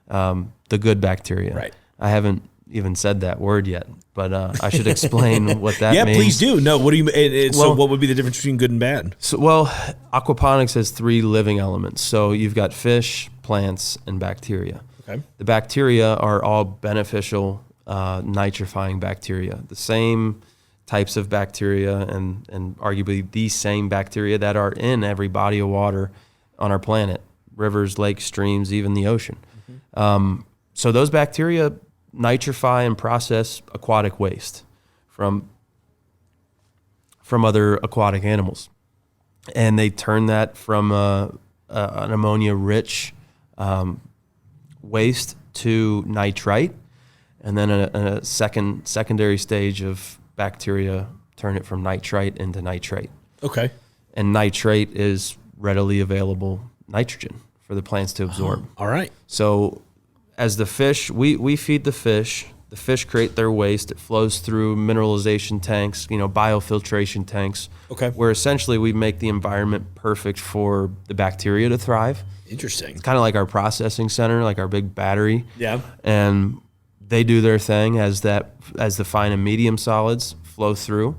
the good bacteria. Right. I haven't even said that word yet, but I should explain what that means. Yeah, please do. No, what do you? So what would be the difference between good and bad? So, aquaponics has 3 living elements. So you've got fish, plants, and bacteria. Okay. The bacteria are all beneficial nitrifying bacteria, the same types of bacteria and arguably the same bacteria that are in every body of water on our planet, rivers, lakes, streams, even the ocean. So those bacteria nitrify and process aquatic waste from other aquatic animals. And they turn that from an ammonia-rich waste to nitrite, and then a secondary stage of bacteria turn it from nitrite into nitrate. Okay. And nitrate is readily available nitrogen for the plants to absorb. All right. So as the fish, we feed the fish create their waste. It flows through mineralization tanks, biofiltration tanks. Okay. Where essentially we make the environment perfect for the bacteria to thrive. Interesting. It's kind of like our processing center, like our big battery. Yeah. And they do their thing as the fine and medium solids flow through.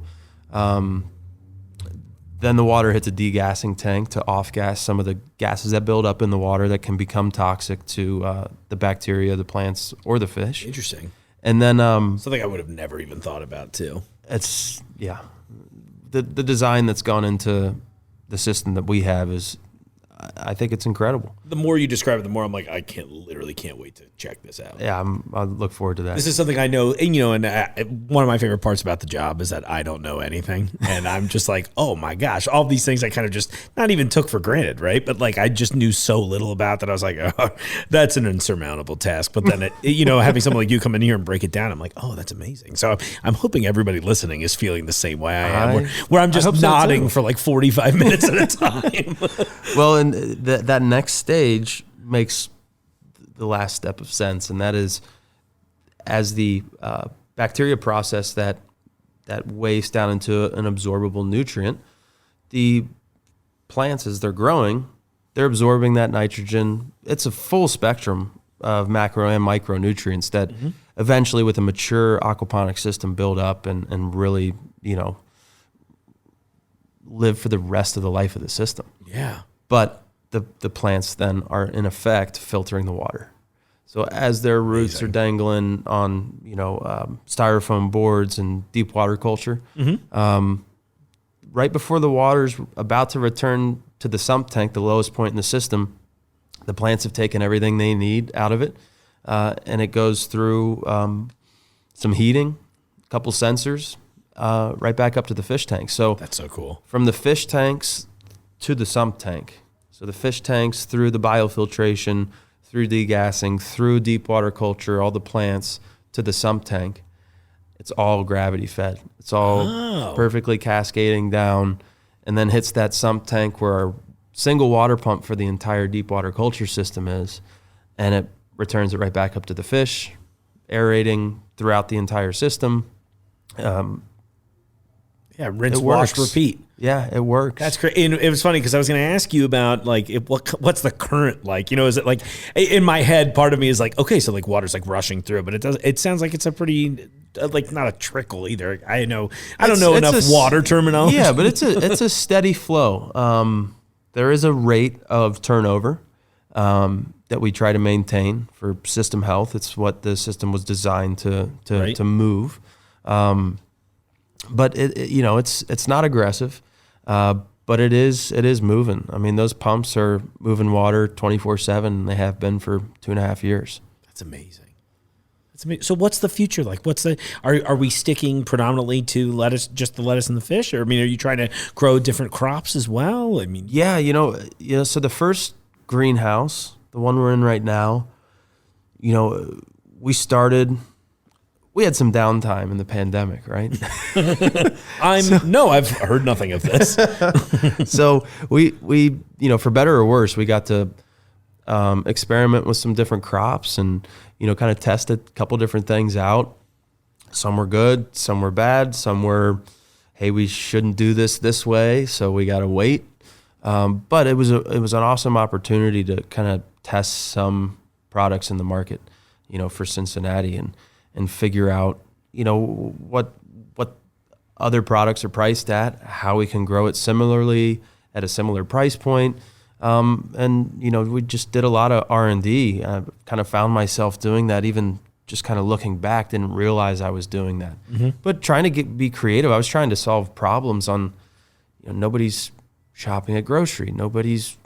Then the water hits a degassing tank to off-gas some of the gases that build up in the water that can become toxic to the bacteria, the plants, or the fish. Interesting. And then Something I would have never even thought about too. it's the design that's gone into the system that we have is I think it's incredible. The more you describe it, the more I'm like, I literally can't wait to check this out. Yeah, I look forward to that. This is something I know, and, one of my favorite parts about the job is that I don't know anything. And I'm just like, oh my gosh, all these things I kind of just not even took for granted, right? But like, I just knew so little about that. I was like, oh, that's an insurmountable task. But then, having someone like you come in here and break it down, I'm like, oh, that's amazing. So I'm hoping everybody listening is feeling the same way I am, where I'm just nodding for like 45 minutes at a time. Well, and that next stage makes the last step of sense, and that is as the bacteria process that waste down into an absorbable nutrient, the plants, as they're growing, they're absorbing that nitrogen. It's a full spectrum of macro and micronutrients that eventually, with a mature aquaponic system, build up and really, live for the rest of the life of the system. Yeah. But the plants then are, in effect, filtering the water. So as their roots are dangling on, styrofoam boards and deep water culture, right before the water's about to return to the sump tank, the lowest point in the system, the plants have taken everything they need out of it, and it goes through some heating, a couple sensors, right back up to the fish tank. So that's so cool. From the fish tanks to the sump tank. So the fish tanks through the biofiltration, through degassing, through deep water culture, all the plants to the sump tank. It's all gravity fed. It's all perfectly cascading down, and then hits that sump tank where our single water pump for the entire deep water culture system is, and it returns it right back up to the fish, aerating throughout the entire system. Rinse, wash, repeat. Yeah, it works. That's great. And it was funny because I was going to ask you about what's the current like? Is it like, in my head, part of me is like, okay, so like water's like rushing through, but it sounds like it's a pretty, like, not a trickle either. I don't know enough water terminology. Yeah, but it's a steady flow. There is a rate of turnover that we try to maintain for system health. It's what the system was designed to move. But it's not aggressive, but it is moving. I mean, those pumps are moving water 24/7, and they have been for 2.5 years. That's amazing. So what's the future like? Are we sticking predominantly to lettuce, just the lettuce and the fish? Or, are you trying to grow different crops as well? So the first greenhouse, the one we're in right now, we had some downtime in the pandemic, right? I've heard nothing of this. So we for better or worse, we got to experiment with some different crops and, kind of test a couple different things out. Some were good, some were bad, some were, hey, we shouldn't do this way, so we got to wait. But it was an awesome opportunity to kind of test some products in the market, for Cincinnati and figure out, what other products are priced at, how we can grow it similarly at a similar price point. We just did a lot of R&D. I kind of found myself doing that, even just kind of looking back, didn't realize I was doing that. But trying to be creative, I was trying to solve problems on, nobody's shopping at grocery. Nobody's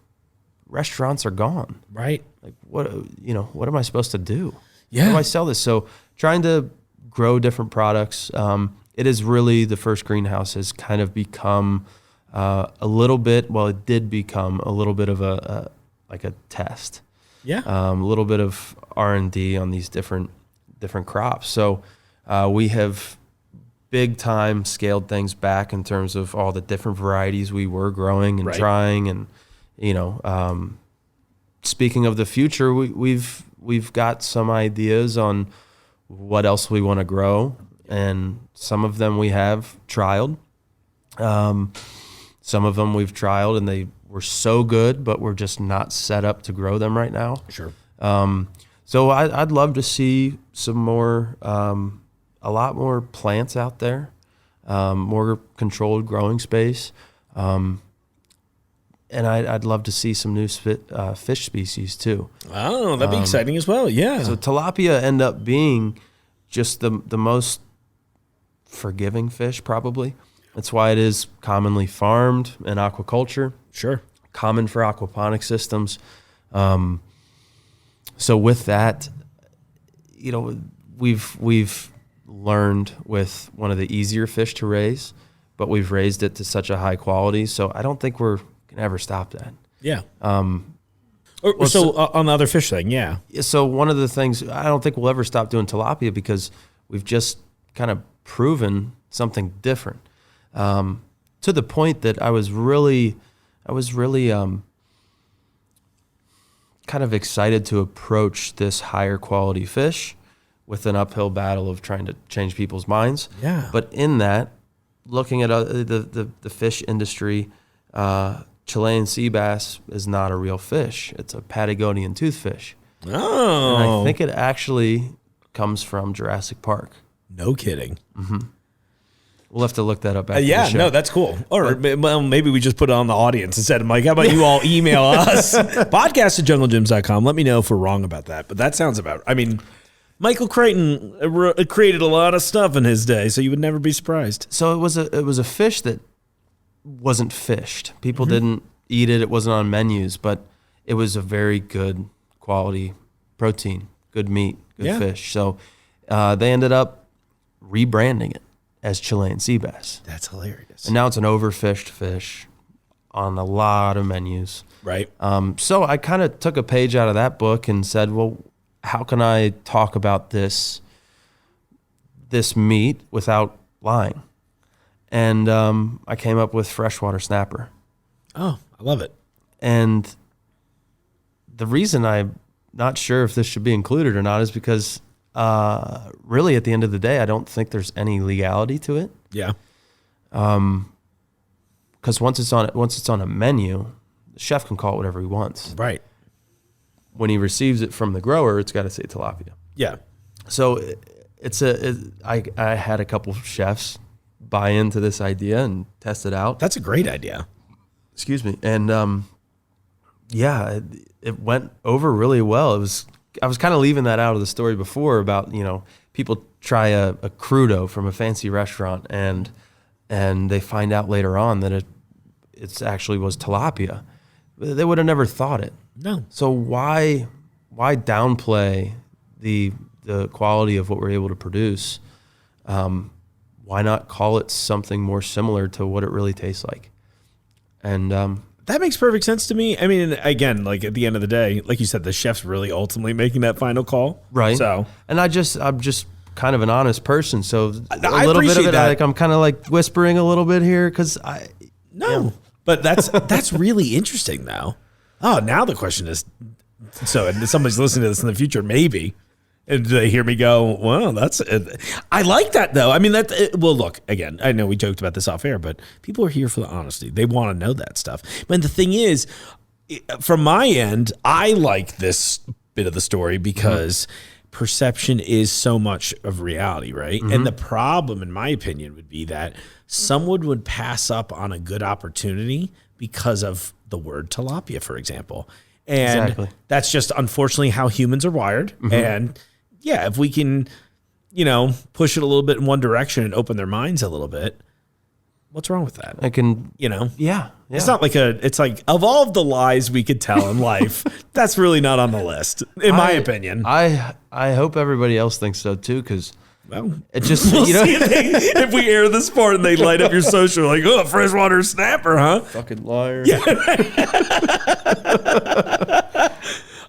restaurants are gone. Right. Like what am I supposed to do? Yeah. How do I sell this? So trying to grow different products. It is really, the first greenhouse has kind of become it did become a little bit of a test. Yeah. A little bit of R&D on these different crops. So we have big time scaled things back in terms of all the different varieties we were growing and trying. And, speaking of the future, we've got some ideas on what else we want to grow, and some of them we have trialed. Some of them we've trialed and they were so good, but we're just not set up to grow them right now. Sure. So I'd love to see some more, a lot more plants out there, more controlled growing space. And I'd love to see some new fish species too. Oh, that'd be exciting as well. Yeah. So tilapia end up being just the most forgiving fish, probably. That's why it is commonly farmed in aquaculture. Sure. common for aquaponic systems. So with that, we've learned with one of the easier fish to raise, but we've raised it to such a high quality. So I don't think we're gonna ever stop that. Yeah. On the other fish thing, yeah. So one of the things, I don't think we'll ever stop doing tilapia because we've just kind of proven something different. To the point that I was really kind of excited to approach this higher quality fish with an uphill battle of trying to change people's minds. Yeah. But in that, looking at the fish industry, Chilean sea bass is not a real fish. It's a Patagonian toothfish. Oh. And I think it actually comes from Jurassic Park. No kidding. Mm-hmm. We'll have to look that up after the yeah, show. no, that's cool. Or maybe we just put it on the audience and said, Mike, how about you all email us? podcast@junglegyms.com. Let me know if we're wrong about that. But that sounds about, Michael Crichton created a lot of stuff in his day, so you would never be surprised. So it was a fish that wasn't fished. People didn't eat it. It wasn't on menus, but it was a very good quality protein, good meat, good fish. So they ended up rebranding it as Chilean sea bass. That's hilarious. And now it's an overfished fish on a lot of menus. Right. So I kind of took a page out of that book and said, well, how can I talk about this meat without lying? And I came up with freshwater snapper. Oh, I love it. And the reason I'm not sure if this should be included or not is because really, at the end of the day, I don't think there's any legality to it. Yeah. Because once it's on a menu, the chef can call it whatever he wants. Right. When he receives it from the grower, it's got to say tilapia. Yeah. So I had a couple of chefs buy into this idea and test it out. That's a great idea. Excuse me. And it went over really well. I was kind of leaving that out of the story before about, people try a crudo from a fancy restaurant and they find out later on that it's actually was tilapia. They would have never thought it. No. So why downplay the quality of what we're able to produce? Why not call it something more similar to what it really tastes like? And that makes perfect sense to me. I mean, again, like at the end of the day, like you said, the chef's really ultimately making that final call. Right. So, and I'm just kind of an honest person. So I little bit of it, that. I'm kind of like whispering a little bit here because but that's really interesting though. Oh, now the question is, so if somebody's listening to this in the future, maybe, and they hear me go, well, I like that though. I mean, well, look, again, I know we joked about this off air, but people are here for the honesty. They want to know that stuff. But the thing is, from my end, I like this bit of the story because perception is so much of reality, right? And the problem, in my opinion, would be that someone would pass up on a good opportunity because of the word tilapia, for example. And that's just unfortunately how humans are wired. And yeah, if we can, push it a little bit in one direction and open their minds a little bit, what's wrong with that? Yeah. It's not like it's like of all of the lies we could tell in life, that's really not on the list, in my opinion. I hope everybody else thinks so too, because it just we'll see if we air this part and they light up your social like, oh, freshwater snapper, huh? Fucking liar. Yeah.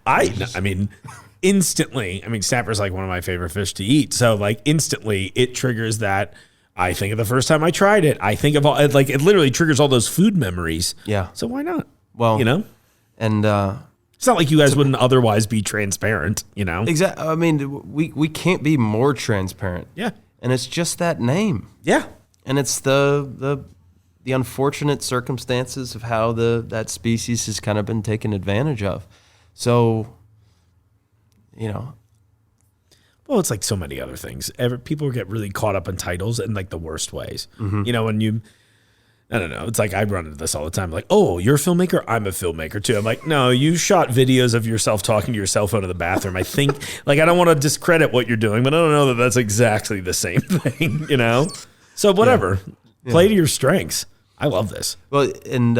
I mean, instantly, snapper's like one of my favorite fish to eat. So like instantly it triggers that. I think of the first time I tried it. I think of all, like it literally triggers all those food memories. Yeah. So why not? Well, it's and not like you guys wouldn't otherwise be transparent, Exactly. I mean, we can't be more transparent. Yeah. And it's just that name. Yeah. And it's the unfortunate circumstances of how that species has kind of been taken advantage of. So, Well, it's like so many other things. People get really caught up in titles in like the worst ways. When I don't know. It's like I run into this all the time. Like, oh, you're a filmmaker? I'm a filmmaker too. I'm like, no, you shot videos of yourself talking to your cell phone in the bathroom. I think, like, I don't want to discredit what you're doing, but I don't know that that's exactly the same thing, So whatever. Yeah. Play to your strengths. I love this. Well, and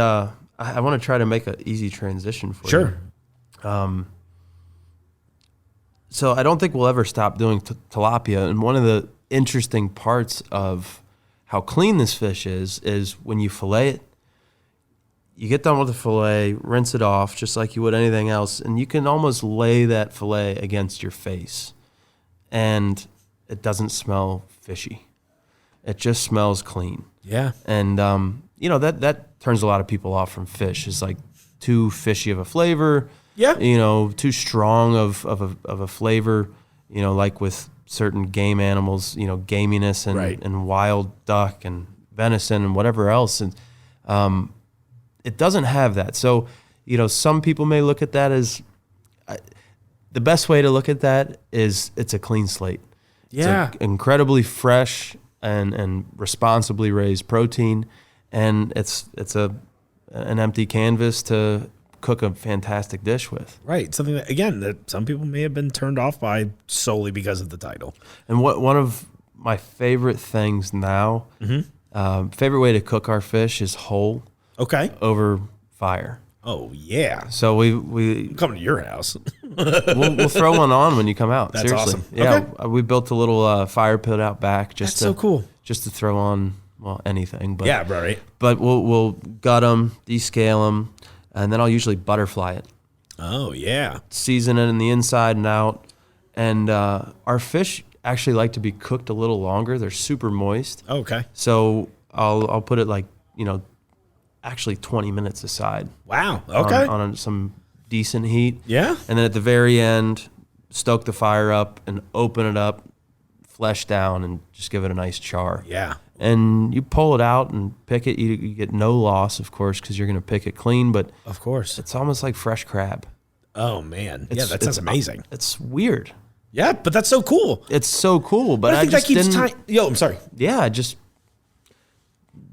I want to try to make an easy transition for you. Sure. So I don't think we'll ever stop doing tilapia. And one of the interesting parts of how clean this fish is when you fillet it, you get done with the fillet, rinse it off just like you would anything else, and you can almost lay that fillet against your face, and it doesn't smell fishy. It just smells clean. Yeah. And, that turns a lot of people off from fish. It's like too fishy of a flavor. Yeah. Too strong of a flavor, like with certain game animals, gaminess and wild duck and venison and whatever else. And it doesn't have that. So, some people may look at that as the best way to look at that is it's a clean slate. Yeah. It's incredibly fresh and responsibly raised protein. And it's an empty canvas to cook a fantastic dish with. Right. Something that, again, that some people may have been turned off by solely because of the title. And one of my favorite things now, favorite way to cook our fish is whole. Okay. Over fire. Oh, yeah. So we I'm coming to your house. we'll throw one on when you come out. That's seriously. awesome. Yeah, Okay. we built a little fire pit out back That's so cool. Just to throw on anything. But Yeah, right. But we'll gut them, descale them, and then I'll usually butterfly it. Oh, yeah. Season it in the inside and out. And our fish actually like to be cooked a little longer. They're super moist. Okay. So I'll put it actually 20 minutes aside. Wow. Okay. On some decent heat. Yeah. And then at the very end, stoke the fire up and open it up, flesh down, and just give it a nice char. Yeah. And you pull it out and pick it. You get no loss, of course, because you're going to pick it clean, but Of course. it's almost like fresh crab. Oh, man. It's- That sounds amazing. It's weird. Yeah, but that's so cool. It's so cool, but I think that just keeps didn't. time. Yo, I'm sorry. Yeah,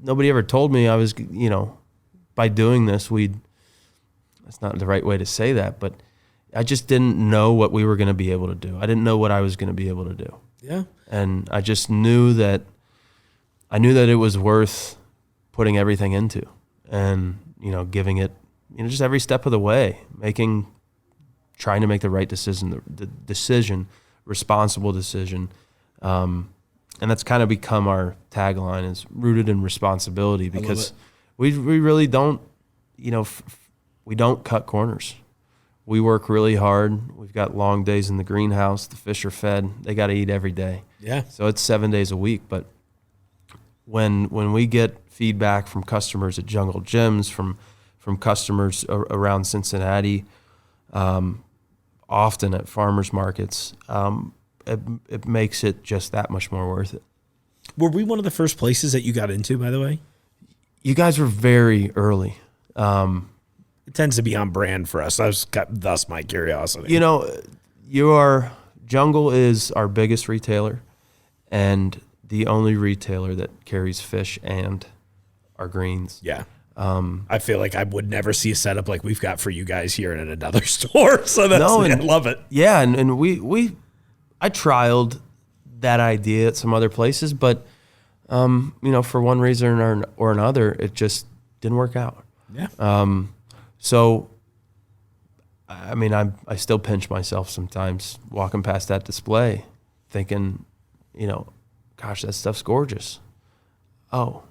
nobody ever told me I was, by doing this, that's not the right way to say that, but I just didn't know what we were going to be able to do. I didn't know what I was going to be able to do. Yeah. And I just knew that it was worth putting everything into and, giving it, just every step of the way, trying to make the right decision, the decision, responsible decision. And that's kind of become our tagline, is rooted in responsibility, because we really don't, we don't cut corners. We work really hard. We've got long days in the greenhouse. The fish are fed. They got to eat every day. Yeah. So it's 7 days a week. But when we get feedback from customers at Jungle Gyms, from customers around Cincinnati, often at farmers markets, it makes it just that much more worth it. Were we one of the first places that you got into, by the way? You guys were very early. It tends to be on brand for us. Thus my curiosity. Jungle is our biggest retailer and the only retailer that carries fish and our greens. Yeah. I feel like I would never see a setup like we've got for you guys here in another store. So I love it. Yeah, and I trialed that idea at some other places, but for one reason or another, it just didn't work out. Yeah. So, I still pinch myself sometimes walking past that display, thinking, gosh, that stuff's gorgeous. Oh,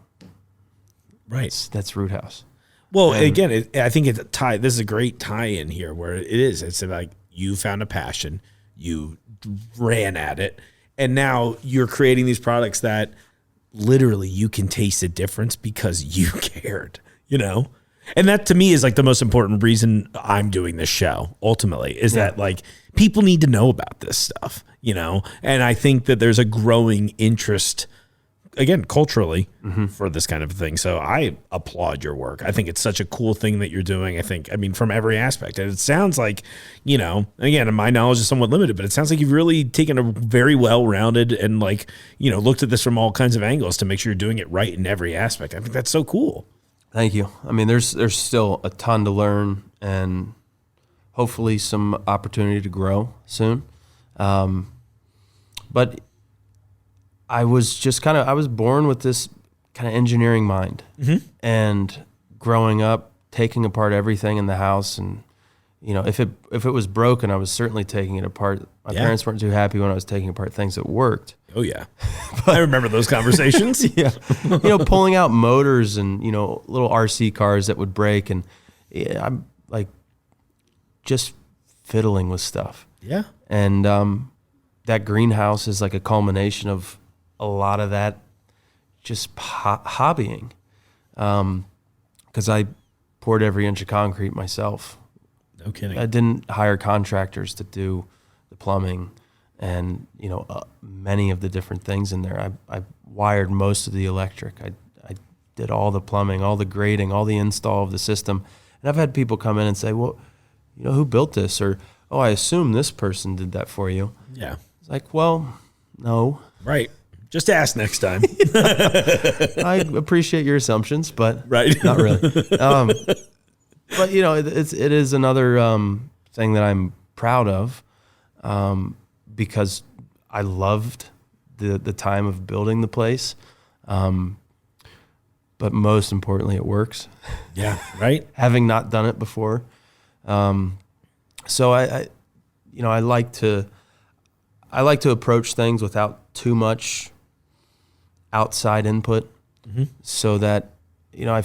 right. That's Roothouse. Well, again, I think it's a tie. This is a great tie-in here, where it is. It's like you found a passion, you ran at it, and now you're creating these products that literally you can taste the difference because you cared. And that to me is like the most important reason I'm doing this show ultimately, is that like people need to know about this stuff, and I think that there's a growing interest, again, culturally, for this kind of thing. So I applaud your work. I think it's such a cool thing that you're doing. From every aspect. And it sounds like, again, my knowledge is somewhat limited, but it sounds like you've really taken a very well-rounded and looked at this from all kinds of angles to make sure you're doing it right in every aspect. I think that's so cool. Thank you. There's still a ton to learn and hopefully some opportunity to grow soon. But I was I was born with this kind of engineering mind, and growing up, taking apart everything in the house. And, you know, if it was broken, I was certainly taking it apart. My parents weren't too happy when I was taking apart things that worked. Oh, yeah. I remember those conversations. Yeah. You know, pulling out motors and, you know, little RC cars that would break. And I'm like just fiddling with stuff. Yeah. And that greenhouse is like a culmination of a lot of that just hobbying. Because I poured every inch of concrete myself. No kidding. I didn't hire contractors to do the plumbing and, you know, many of the different things in there. I wired most of the electric. I did all the plumbing, all the grading, all the install of the system. And I've had people come in and say, well, you know, who built this? Or, oh, I assume this person did that for you. Yeah. It's like, well, no. Right. Just ask next time. I appreciate your assumptions, but right. Not really. But, you know, it is another thing that I'm proud of because I loved the time of building the place. But most importantly, it works. Yeah, right. Having not done it before. So I like to approach things without too much outside input, so that, you know, I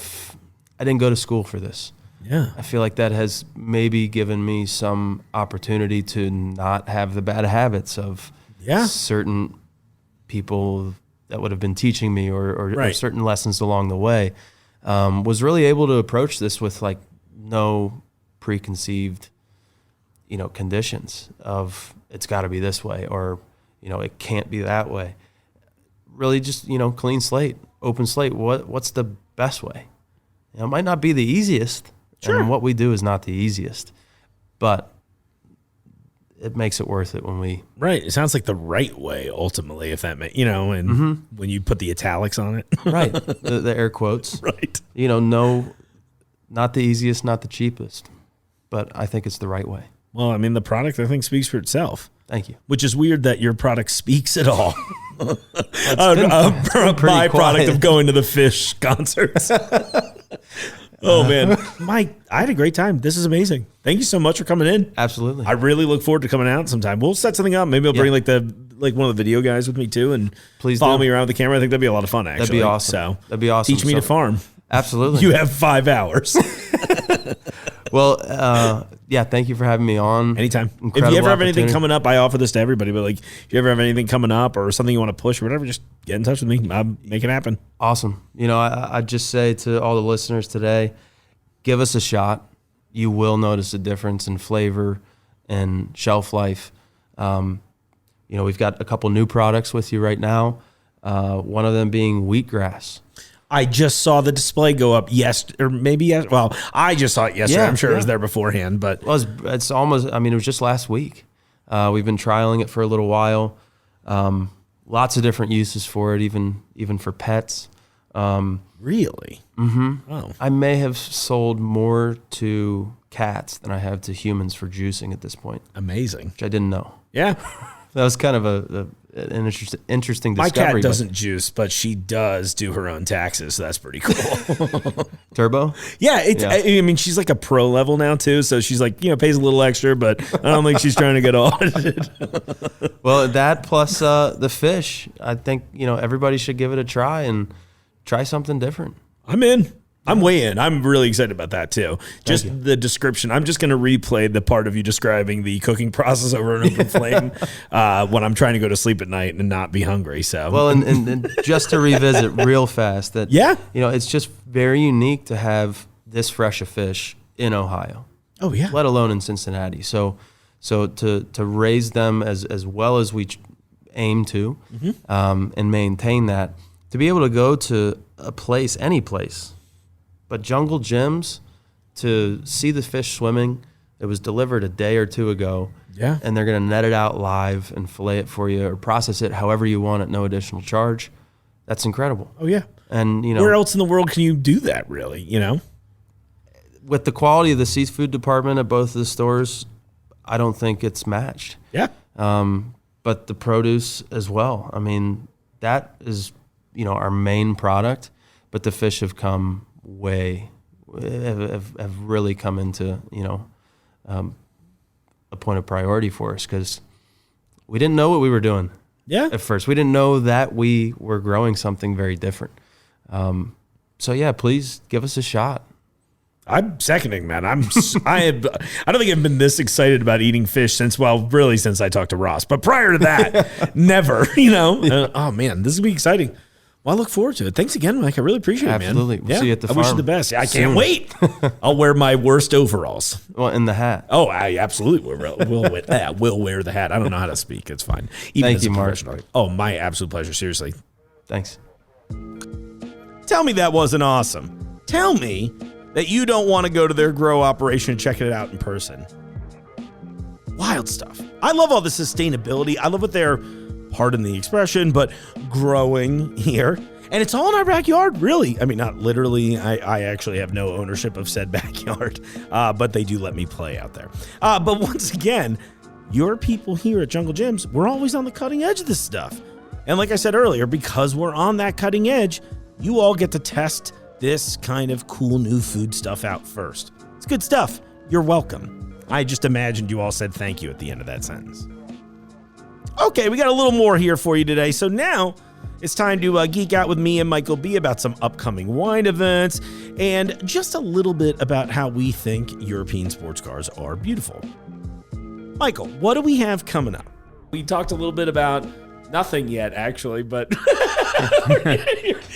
didn't go to school for this. Yeah. I feel like that has maybe given me some opportunity to not have the bad habits of certain people that would have been teaching me or certain lessons along the way. Was really able to approach this with like no preconceived, you know, conditions of it's got to be this way or, you know, it can't be that way. Really just, you know, clean slate, open slate. What's the best way? You know, it might not be the easiest. Sure. And what we do is not the easiest, but it makes it worth it when we... Right. It sounds like the right way, ultimately, if that you know, and when you put the italics on it. Right. The air quotes. Right. You know, no, not the easiest, not the cheapest, but I think it's the right way. Well, I mean, the product, I think, speaks for itself. Thank you. Which is weird that your product speaks at all. A byproduct of going to the Fish concerts. Oh, man. Mike, I had a great time. This is amazing. Thank you so much for coming in. Absolutely. I really look forward to coming out sometime. We'll set something up. Maybe I'll bring like one of the video guys with me too, and please follow me around with the camera. I think that'd be a lot of fun, actually. That'd be awesome. So that'd be awesome. Teach me to farm. Absolutely. You have 5 hours. Well, yeah, thank you for having me on. Anytime. Incredible if you ever have anything opportunity. coming up, I offer this to everybody, but like if you ever have anything coming up or something you want to push or whatever, just get in touch with me. I'll make it happen. Awesome. You know, I'd just say to all the listeners today, give us a shot. You will notice a difference in flavor and shelf life. You know, we've got a couple new products with you right now. One of them being wheatgrass. I just saw the display go up well, I just saw it yesterday. Yeah, I'm sure it was there beforehand, but well, it's almost, I mean, it was just last week. We've been trialing it for a little while. Lots of different uses for it, even for pets. Really? Mm-hmm. Oh. I may have sold more to cats than I have to humans for juicing at this point. Amazing. Which I didn't know. Yeah. That was kind of an interesting discovery. My cat doesn't juice, but she does do her own taxes, so that's pretty cool. Turbo? Yeah, I mean, she's like a pro level now too, so she's like, you know, pays a little extra, but I don't think she's trying to get audited. Well, that plus the fish, I think, you know, everybody should give it a try and try something different. I'm in. I'm way in. I'm really excited about that too. Just the description. I'm just going to replay the part of you describing the cooking process over an open flame when I'm trying to go to sleep at night and not be hungry. So, well, and just to revisit real fast that, you know, it's just very unique to have this fresh a fish in Ohio. Oh yeah. Let alone in Cincinnati. So to raise them as well as we aim to, and maintain that, to be able to go to a place, any place, but Jungle Jim's, to see the fish swimming, it was delivered a day or two ago. Yeah. And they're going to net it out live and fillet it for you or process it however you want at no additional charge. That's incredible. Oh, yeah. And, you know, where else in the world can you do that, really, you know? With the quality of the seafood department at both of the stores, I don't think it's matched. Yeah. But the produce as well. I mean, that is, you know, our main product, but the fish have come way, have really come into, a point of priority for us, because we didn't know what we were doing. Yeah. At first, we didn't know that we were growing something very different. So yeah, please give us a shot. I'm seconding that. I don't think I've been this excited about eating fish since I talked to Ross. But prior to that, never, oh man, this is going to be exciting. Well, I look forward to it. Thanks again, Mike. I really appreciate it, man. Absolutely. We'll see you at the farm. I wish you the best. I soon. can't wait. I'll wear my worst overalls. Well, and the hat. Oh, I absolutely will wear the hat. I don't know how to speak. It's fine. Even Thank as you, a Mark. professional. Oh, my absolute pleasure. Seriously. Thanks. Tell me that wasn't awesome. Tell me that you don't want to go to their grow operation and check it out in person. Wild stuff. I love all the sustainability. I love what they're, pardon the expression, but growing here. And it's all in our backyard, really. I mean, not literally. I actually have no ownership of said backyard, but they do let me play out there. But once again, your people here at Jungle Gyms, we're always on the cutting edge of this stuff. And like I said earlier, because we're on that cutting edge, you all get to test this kind of cool new food stuff out first. It's good stuff. You're welcome. I just imagined you all said thank you at the end of that sentence. Okay, we got a little more here for you today. So now it's time to geek out with me and Michael B about some upcoming wine events and just a little bit about how we think European sports cars are beautiful. Michael, what do we have coming up? We talked a little bit about nothing yet, actually, but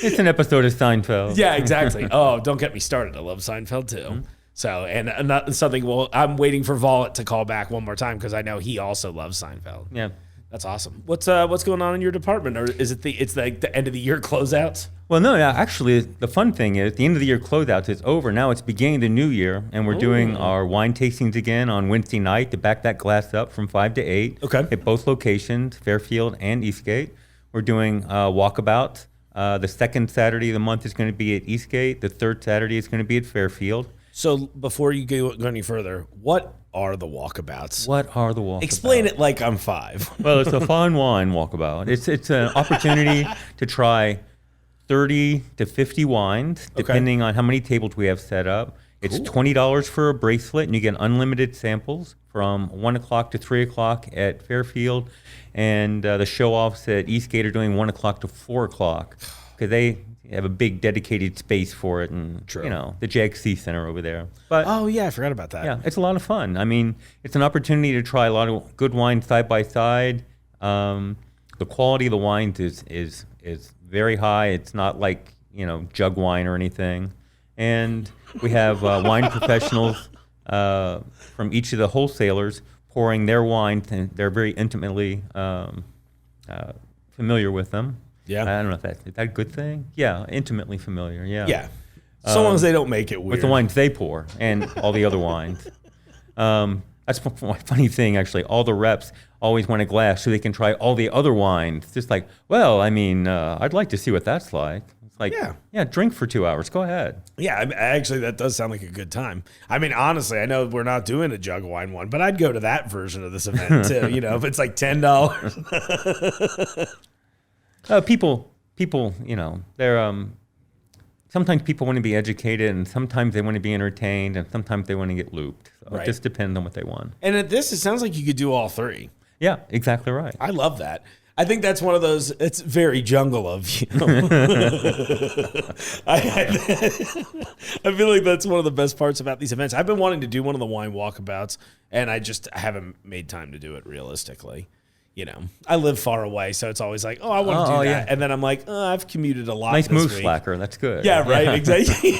it's an episode of Seinfeld. Yeah, exactly. Oh, don't get me started. I love Seinfeld too. Mm-hmm. So, and not something. Well, I'm waiting for Vollet to call back one more time because I know he also loves Seinfeld. Yeah, that's awesome. What's going on in your department, or is it it's like the end of the year closeouts? Well, no, yeah. Actually, the fun thing is the end of the year closeouts. It's over now. It's beginning the new year, and we're doing our wine tastings again on Wednesday night to back that glass up from 5 to 8. Okay. At both locations, Fairfield and Eastgate. We're doing walkabout. The second Saturday of the month is going to be at Eastgate. The third Saturday is going to be at Fairfield. So before you go any further, what are the walkabouts? What are the walkabouts? Explain it like I'm 5. Well, it's a fine wine walkabout. It's an opportunity to try 30 to 50 wines, depending on how many tables we have set up. It's $20 for a bracelet, and you get unlimited samples from 1 o'clock to 3 o'clock at Fairfield. And the show-offs at Eastgate are doing 1 o'clock to 4 o'clock because they have a big dedicated space for it, and the JXC Center over there. But oh yeah, I forgot about that. Yeah, it's a lot of fun. I mean, it's an opportunity to try a lot of good wine side by side. The quality of the wines is very high. It's not like jug wine or anything. And we have wine professionals from each of the wholesalers pouring their wines, and they're very intimately familiar with them. Yeah. I don't know if is that a good thing? Yeah, intimately familiar, yeah. Yeah. So long as they don't make it weird. With the wines they pour and all the other wines. That's a funny thing, actually. All the reps always want a glass so they can try all the other wines. It's just like, well, I mean, I'd like to see what that's like. It's like, yeah, drink for 2 hours. Go ahead. Yeah, actually, that does sound like a good time. I mean, honestly, I know we're not doing a jug wine one, but I'd go to that version of this event, too. If it's like $10. People, they're sometimes people want to be educated, and sometimes they want to be entertained, and sometimes they want to get looped. So It just depends on what they want. And at this, it sounds like you could do all three. Yeah, exactly right. I love that. I think that's one of those, it's very jungle of you. I feel like that's one of the best parts about these events. I've been wanting to do one of the wine walkabouts, and I just haven't made time to do it realistically. I live far away, so it's always like, oh, I want to do that. Yeah. And then I'm like, oh, I've commuted a lot. Nice this move, week. slacker. That's good. Yeah, right. Exactly.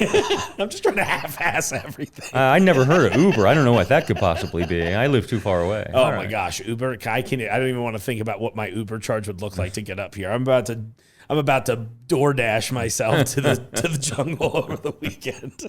I'm just trying to half-ass everything. I never heard of Uber. I don't know what that could possibly be. I live too far away. Oh my gosh, Uber! I don't even want to think about what my Uber charge would look like to get up here. I'm about to DoorDash myself to the jungle over the weekend.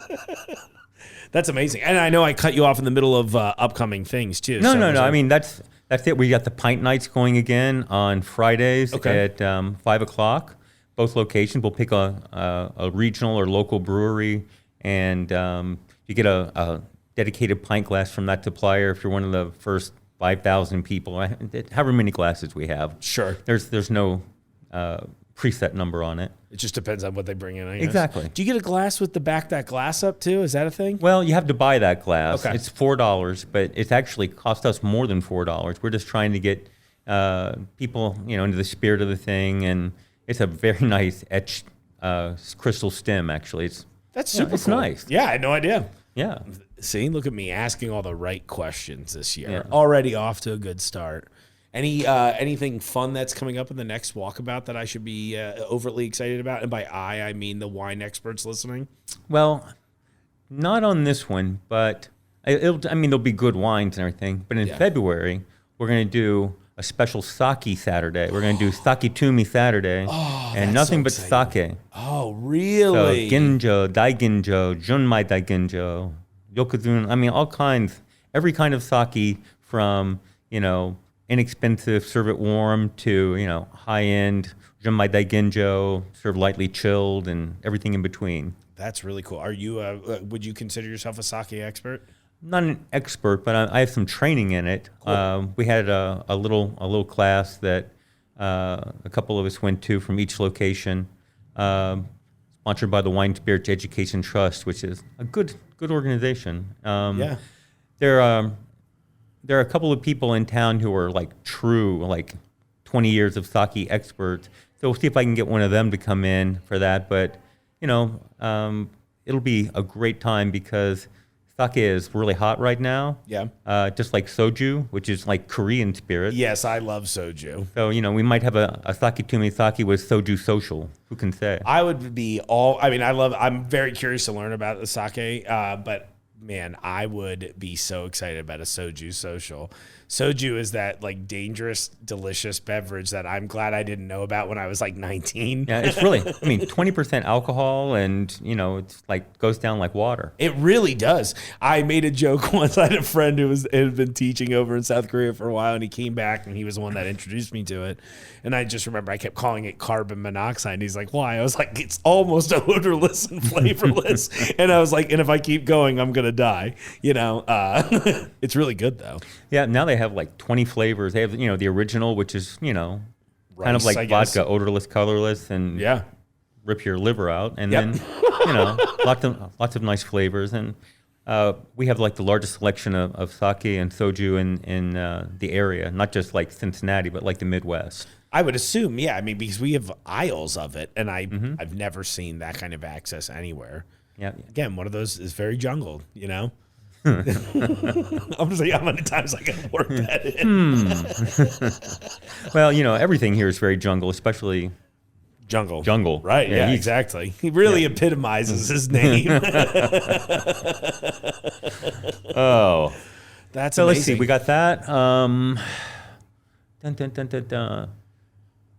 That's amazing. And I know I cut you off in the middle of upcoming things too. No. I mean, that's it. We got the pint nights going again on Fridays at 5 o'clock. Both locations. We'll pick a regional or local brewery, and you get a dedicated pint glass from that supplier if you're one of the first 5,000 people. However many glasses we have. Sure. There's no preset number on it. It just depends on what they bring in, I guess. Exactly. Do you get a glass with that glass up too? Is that a thing? Well, you have to buy that glass. Okay. It's $4, but it's actually cost us more than $4. We're just trying to get people, into the spirit of the thing, and it's a very nice etched crystal stem. Actually, That's super it's cool. nice. Yeah, I had no idea. Yeah. See, look at me asking all the right questions this year. Yeah. Already off to a good start. Anything fun that's coming up in the next walkabout that I should be overtly excited about? And by I mean the wine experts listening. Well, not on this one, but there'll be good wines and everything. But in February, we're going to do a special sake Saturday. We're going to do sake tumi Saturday, and nothing but sake. Oh, really? So ginjo, daiginjo, junmai daiginjo, yokozuna. All kinds, every kind of sake from inexpensive, serve it warm, to high end junmai daiginjo, serve lightly chilled, and everything in between. That's really cool. Are you? Would you consider yourself a sake expert? Not an expert, but I have some training in it. Cool. We had a little class that a couple of us went to from each location, sponsored by the Wine Spirits Education Trust, which is a good organization. There are a couple of people in town who are true 20 years of sake experts. So we'll see if I can get one of them to come in for that. But it'll be a great time because sake is really hot right now. Yeah. Just like soju, which is like Korean spirit. Yes, I love soju. So, we might have a sake tumi sake with soju social. Who can say? I would be I'm very curious to learn about the sake, but man, I would be so excited about a soju social. Soju is that dangerous, delicious beverage that I'm glad I didn't know about when I was 19. Yeah, it's really, 20% alcohol, and it's goes down like water. It really does. I made a joke once. I had a friend who had been teaching over in South Korea for a while, and he came back, and he was the one that introduced me to it. And I just remember I kept calling it carbon monoxide. And he's like, why? I was like, it's almost odorless and flavorless. And I was like, and if I keep going, I'm going to die. It's really good, though. Yeah, now they have 20 flavors. They have, the original, which is, kind of like vodka, odorless, colorless, and rip your liver out. And then, lots of nice flavors. And we have the largest selection of sake and soju in the area, not just Cincinnati, but the Midwest. I would assume, because we have aisles of it, and I've never seen that kind of access anywhere. Yeah. Again, one of those is very jungle, I'm just like, how many times I can work that in? Well, everything here is very jungle, especially jungle. Right, yeah, exactly. He really epitomizes his name. Oh. That's so amazing. Let's see, we got that.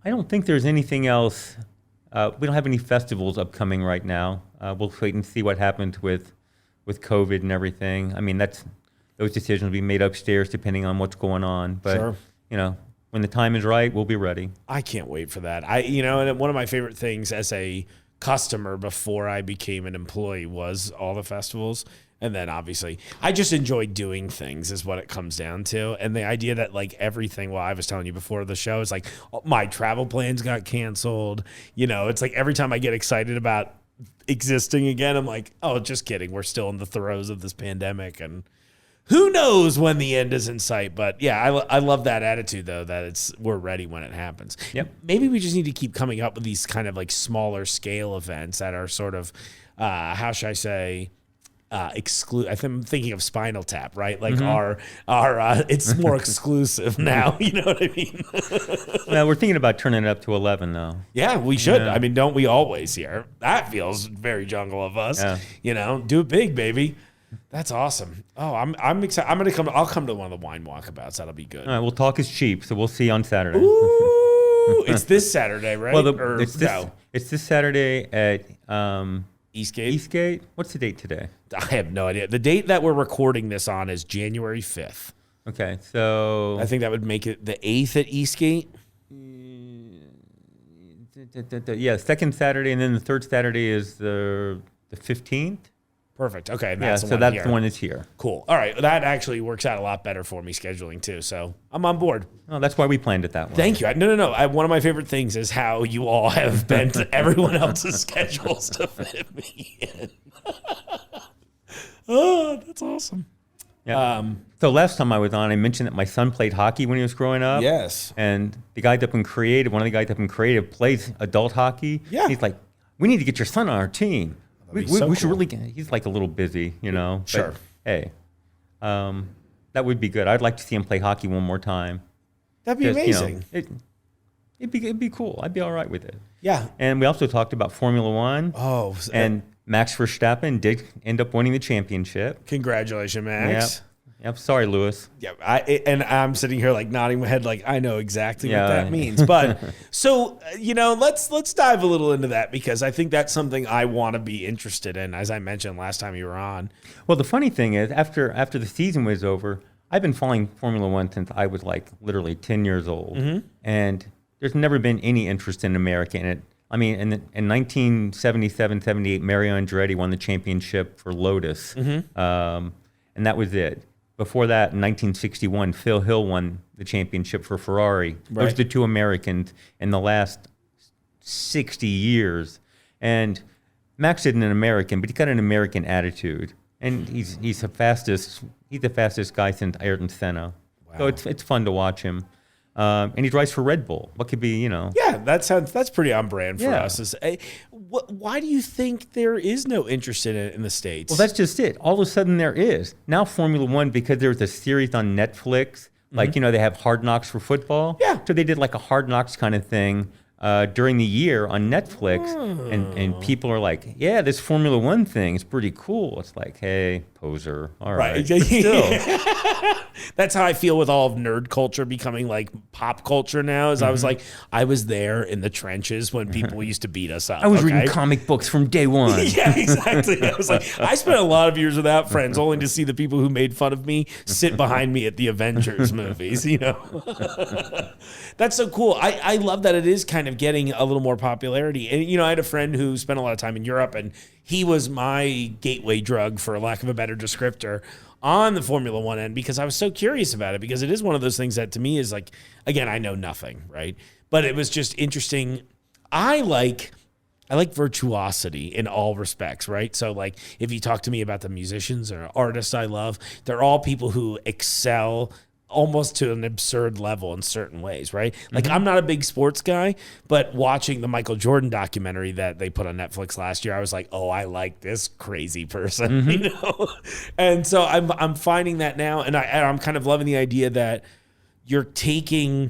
I don't think there's anything else. We don't have any festivals upcoming right now. We'll wait and see what happens with COVID and everything. Those decisions will be made upstairs depending on what's going on. But, sure. When the time is right, we'll be ready. I can't wait for that. And one of my favorite things as a customer before I became an employee was all the festivals. And then obviously I just enjoy doing things is what it comes down to. And the idea that everything, I was telling you before the show, is my travel plans got canceled. It's every time I get excited about existing again, I'm like, oh, just kidding. We're still in the throes of this pandemic, and who knows when the end is in sight. But yeah, I love that attitude though, that we're ready when it happens. Yep. Maybe we just need to keep coming up with these kind of smaller scale events that are sort of, how should I say, I'm thinking of Spinal Tap, right? Our it's more exclusive now. You know what I mean? Well, we're thinking about turning it up to 11 though. Yeah, we should. Yeah. Don't we always here? That feels very jungle of us. Yeah. Do it big, baby. That's awesome. Oh, I'm excited. I'll come to one of the wine walkabouts. That'll be good. All right, well, talk is cheap, so we'll see you on Saturday. Ooh, it's this Saturday, right? Well, it's this Saturday at Eastgate. Eastgate. What's the date today? I have no idea. The date that we're recording this on is January 5th. Okay, so I think that would make it the 8th at Eastgate. Yeah, second Saturday, and then the third Saturday is the 15th. Perfect. Okay. Yeah, That's so the one that's here. the one that's here. Cool. All right. That actually works out a lot better for me scheduling too. So I'm on board. Oh, that's why we planned it that way. Thank you. No. One of my favorite things is how you all have bent everyone else's schedules to fit me in. Oh, that's awesome. Yeah. So last time I was on, I mentioned that my son played hockey when he was growing up. Yes. And the guy up in Creative, one of the guys up in Creative plays adult hockey. Yeah. He's like, we need to get your son on our team. We so should cool. really get, he's like a little busy, you know. But, Sure. hey, that would be good. I'd like to see him play hockey one more time. That'd be amazing. It'd be cool. I'd be all right with it. Yeah. And we also talked about Formula One. Oh, And Max Verstappen did end up winning the championship. congratulations, Max. Yep. Sorry, Lewis. Yeah, I'm sitting here like nodding my head, like I know exactly what Yeah. that means. But so let's dive a little into that because I think that's something I want to be interested in. As I mentioned last time you were on. Well, the funny thing is, after the season was over, I've been following Formula One since I was like literally 10 years old, and there's never been any interest in America in it. I mean, in 1977, 78, Mario Andretti won the championship for Lotus, and that was it. Before that, in 1961, Phil Hill won the championship for Ferrari. Those are the two Americans in the last 60 years. And Max isn't an American, but he's got an American attitude. And he's the fastest guy since Ayrton Senna. Wow. So it's fun to watch him. And he drives for Red Bull. What could be, Yeah, that's pretty on brand for Yeah. us. Why do you think there is no interest in it in the States? Well, that's just it. All of a sudden there is. Now Formula One, because there's a series on Netflix, like, they have Hard Knocks for football. Yeah. So they did like a Hard Knocks kind of thing during the year on Netflix. And people are like, yeah, this Formula One thing is pretty cool. It's like, hey, poser. All right. But still. That's how I feel with all of nerd culture becoming like pop culture now. Is I was like, I was there in the trenches when people used to beat us up. I was reading comic books from day one. Yeah, exactly. I was like, I spent a lot of years without friends, only to see the people who made fun of me sit behind me at the Avengers movies. That's so cool. I love that it is kind of getting a little more popularity. And I had a friend who spent a lot of time in Europe, and he was my gateway drug, for lack of a better descriptor, on the Formula One end, because I was so curious about it, because it is one of those things that to me is like, again, I know nothing, right? But it was just interesting. I like virtuosity in all respects, right? So like if you talk to me about the musicians or artists I love, they're all people who excel almost to an absurd level in certain ways, right? Like I'm not a big sports guy, but watching the Michael Jordan documentary that they put on Netflix last year, I was like, oh, I like this crazy person, And so I'm finding that now, and I'm kind of loving the idea that you're taking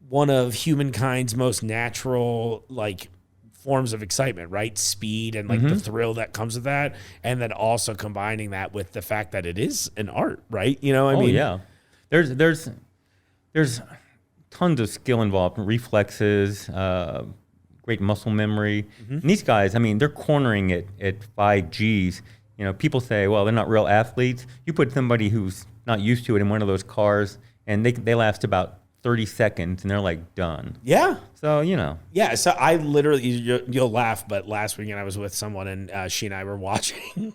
one of humankind's most natural like forms of excitement, right? Speed and like the thrill that comes with that, and then also combining that with the fact that it is an art, right? I mean, yeah. There's tons of skill involved, reflexes, great muscle memory. And these guys, I mean, they're cornering it at 5 Gs. People say, well, they're not real athletes. You put somebody who's not used to it in one of those cars, and they last about 30 seconds, and they're like done. Yeah. So, Yeah, so I literally, you'll laugh, but last weekend I was with someone, and she and I were watching,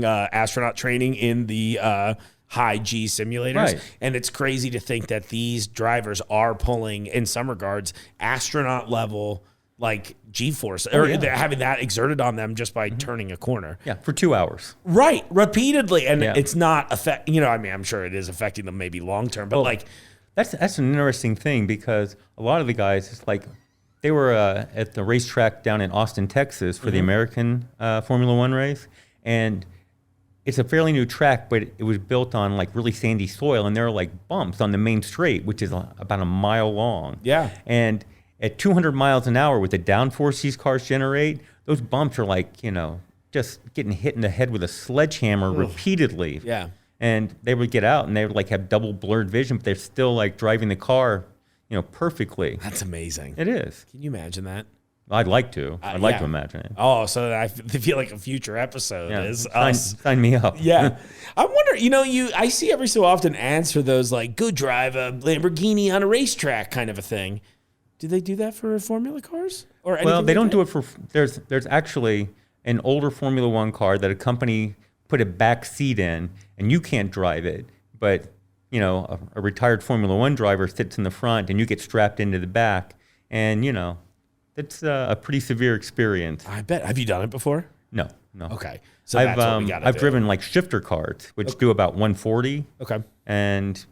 astronaut training in the high G simulators. Right. And it's crazy to think that these drivers are pulling, in some regards, astronaut level like G-force, or they're having that exerted on them just by turning a corner. Yeah, for 2 hours. Right, repeatedly. And it's not I'm sure it is affecting them maybe long term, but That's an interesting thing, because a lot of the guys, it's like they were at the racetrack down in Austin, Texas for the American Formula One race. And it's a fairly new track, but it was built on like really sandy soil, and there are like bumps on the main straight, which is about a mile long. Yeah. And at 200 miles an hour with the downforce these cars generate, those bumps are like, just getting hit in the head with a sledgehammer repeatedly. Yeah. And they would get out and they would like have double blurred vision, but they're still like driving the car, perfectly. That's amazing. It is. Can you imagine that? I'd like to. I'd like to imagine it. Oh, so I feel like a future episode is us. Sign me up. Yeah. I wonder, I see every so often ads for those like, go drive a Lamborghini on a racetrack kind of a thing. Do they do that for Formula cars? Or Well, they like don't that? do it for, there's actually, an older Formula One car that a company put a back seat in, and you can't drive it, but a retired Formula One driver sits in the front, and you get strapped into the back, and it's a pretty severe experience. I bet. Have you done it before? No. Okay, so that's what we got to do. I've driven like shifter carts, which do about 140. Okay. And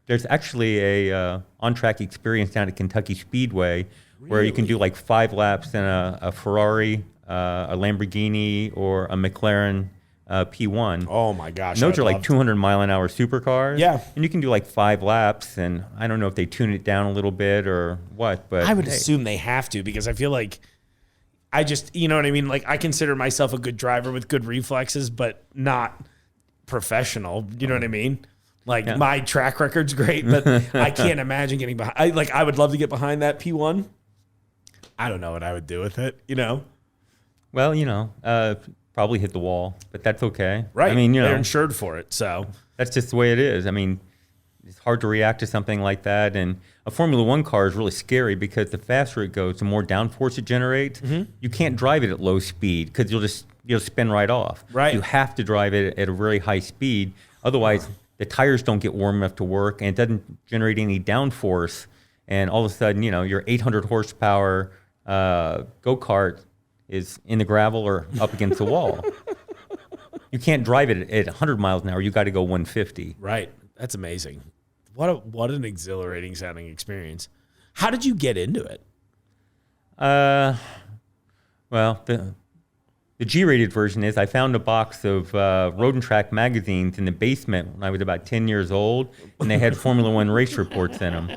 there's actually a on-track experience down at Kentucky Speedway where you can do like 5 laps in a Ferrari, a Lamborghini, or a McLaren P1. Oh my gosh. And those are like 200-mile-an-hour supercars. Yeah. And you can do like 5 laps, and I don't know if they tune it down a little bit or what, but I would assume they have to, because I feel like you know what I mean? Like, I consider myself a good driver with good reflexes, but not professional. You know what I mean? Like, my track record's great, but I can't imagine getting behind. I would love to get behind that P1. I don't know what I would do with it, Well, probably hit the wall, but that's okay. Right. I mean, they're insured for it, so. That's just the way it is. I mean, it's hard to react to something like that. And a Formula One car is really scary because the faster it goes, the more downforce it generates. Mm-hmm. You can't drive it at low speed because you'll spin right off. Right. You have to drive it at a very high speed. Otherwise, the tires don't get warm enough to work, and it doesn't generate any downforce. And all of a sudden, your 800 horsepower go-kart is in the gravel or up against the wall. You can't drive it at 100 miles an hour. You got to go 150. Right. That's amazing. What an exhilarating sounding experience. How did you get into it? Well, the G-rated version is I found a box of Road and Track magazines in the basement when I was about 10 years old, and they had Formula One race reports in them.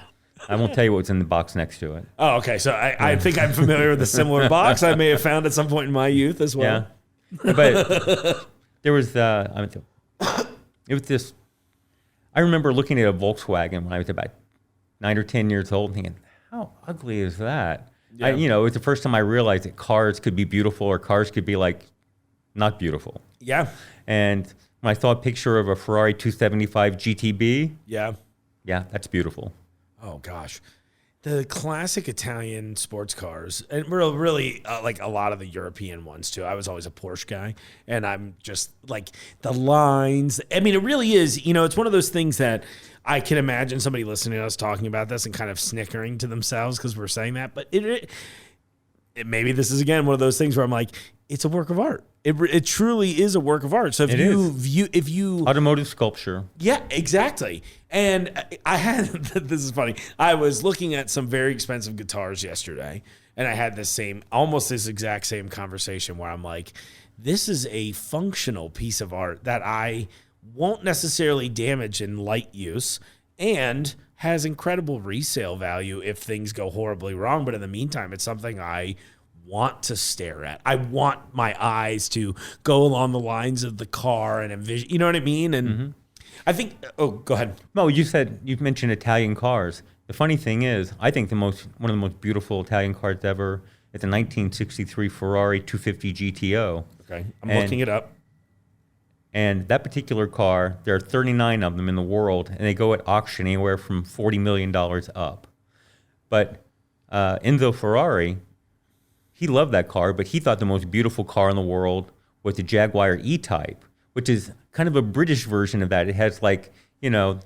I won't tell you what's in the box next to it. Oh, okay. So I think I'm familiar with a similar box I may have found at some point in my youth as well. Yeah. But there was, it was this, I remember looking at a Volkswagen when I was about 9 or 10 years old and thinking, how ugly is that? Yeah. It was the first time I realized that cars could be beautiful or cars could be like not beautiful. Yeah. And when I saw a picture of a Ferrari 275 GTB, Yeah. yeah, that's beautiful. Oh, gosh. The classic Italian sports cars, and really like a lot of the European ones, too. I was always a Porsche guy, and I'm just like the lines. I mean, it really is. It's one of those things that I can imagine somebody listening to us talking about this and kind of snickering to themselves because we're saying that. But it maybe this is, again, one of those things where I'm like, it's a work of art. It truly is a work of art. So if you automotive sculpture. Yeah, exactly. And I had, this is funny. I was looking at some very expensive guitars yesterday, and I had almost this exact same conversation where I'm like, this is a functional piece of art that I won't necessarily damage in light use and has incredible resale value if things go horribly wrong. But in the meantime, it's something I want to stare at. I want my eyes to go along the lines of the car and envision, you know what I mean? And I think, go ahead. No, you mentioned Italian cars. The funny thing is, I think one of the most beautiful Italian cars ever is a 1963 Ferrari 250 GTO. Okay, I'm looking it up. And that particular car, there are 39 of them in the world, and they go at auction anywhere from $40 million up. But Enzo Ferrari, he loved that car, but he thought the most beautiful car in the world was the Jaguar E-Type, which is kind of a British version of that. It has the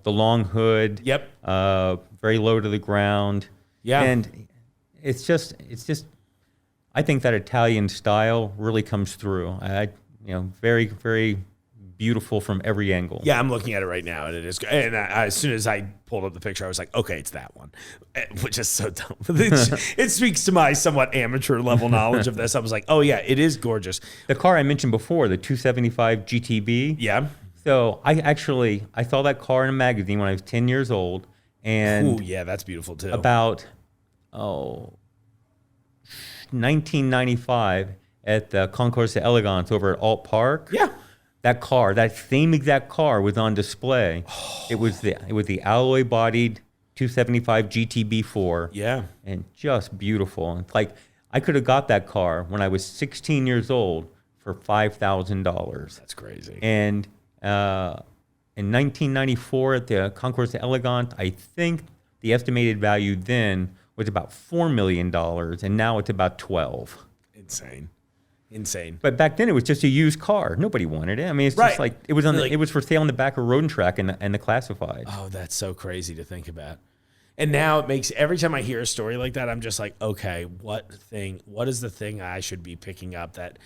long hood. Yep. Very low to the ground. Yeah. And it's just, I think that Italian style really comes through. Very, very beautiful from every angle. Yeah, I'm looking at it right now, and it is. And as soon as I pulled up the picture, I was like, okay, it's that one, which is so dumb. It speaks to my somewhat amateur level knowledge of this. I was like, oh yeah, it is gorgeous. The car I mentioned before, the 275 GTB. Yeah. So I saw that car in a magazine when I was 10 years old, and ooh, yeah, that's beautiful too. About 1995 at the Concours d'Elegance over at Alt Park. Yeah. That same exact car was on display. Oh. It was the alloy bodied 275 GTB4. Yeah. And just beautiful. It's like I could have got that car when I was 16 years old for $5,000. That's crazy. And in 1994 at the Concours d'Elegance, I think the estimated value then was about $4 million, and now it's about 12. Insane. Insane. But back then it was just a used car. Nobody wanted it. I mean, it's Right. just like it was on Like- it was for sale on the back of Road and Track and the classified. Oh, that's so crazy to think about. And now it makes every time I hear a story like that, I'm just like, okay, what is the thing I should be picking up that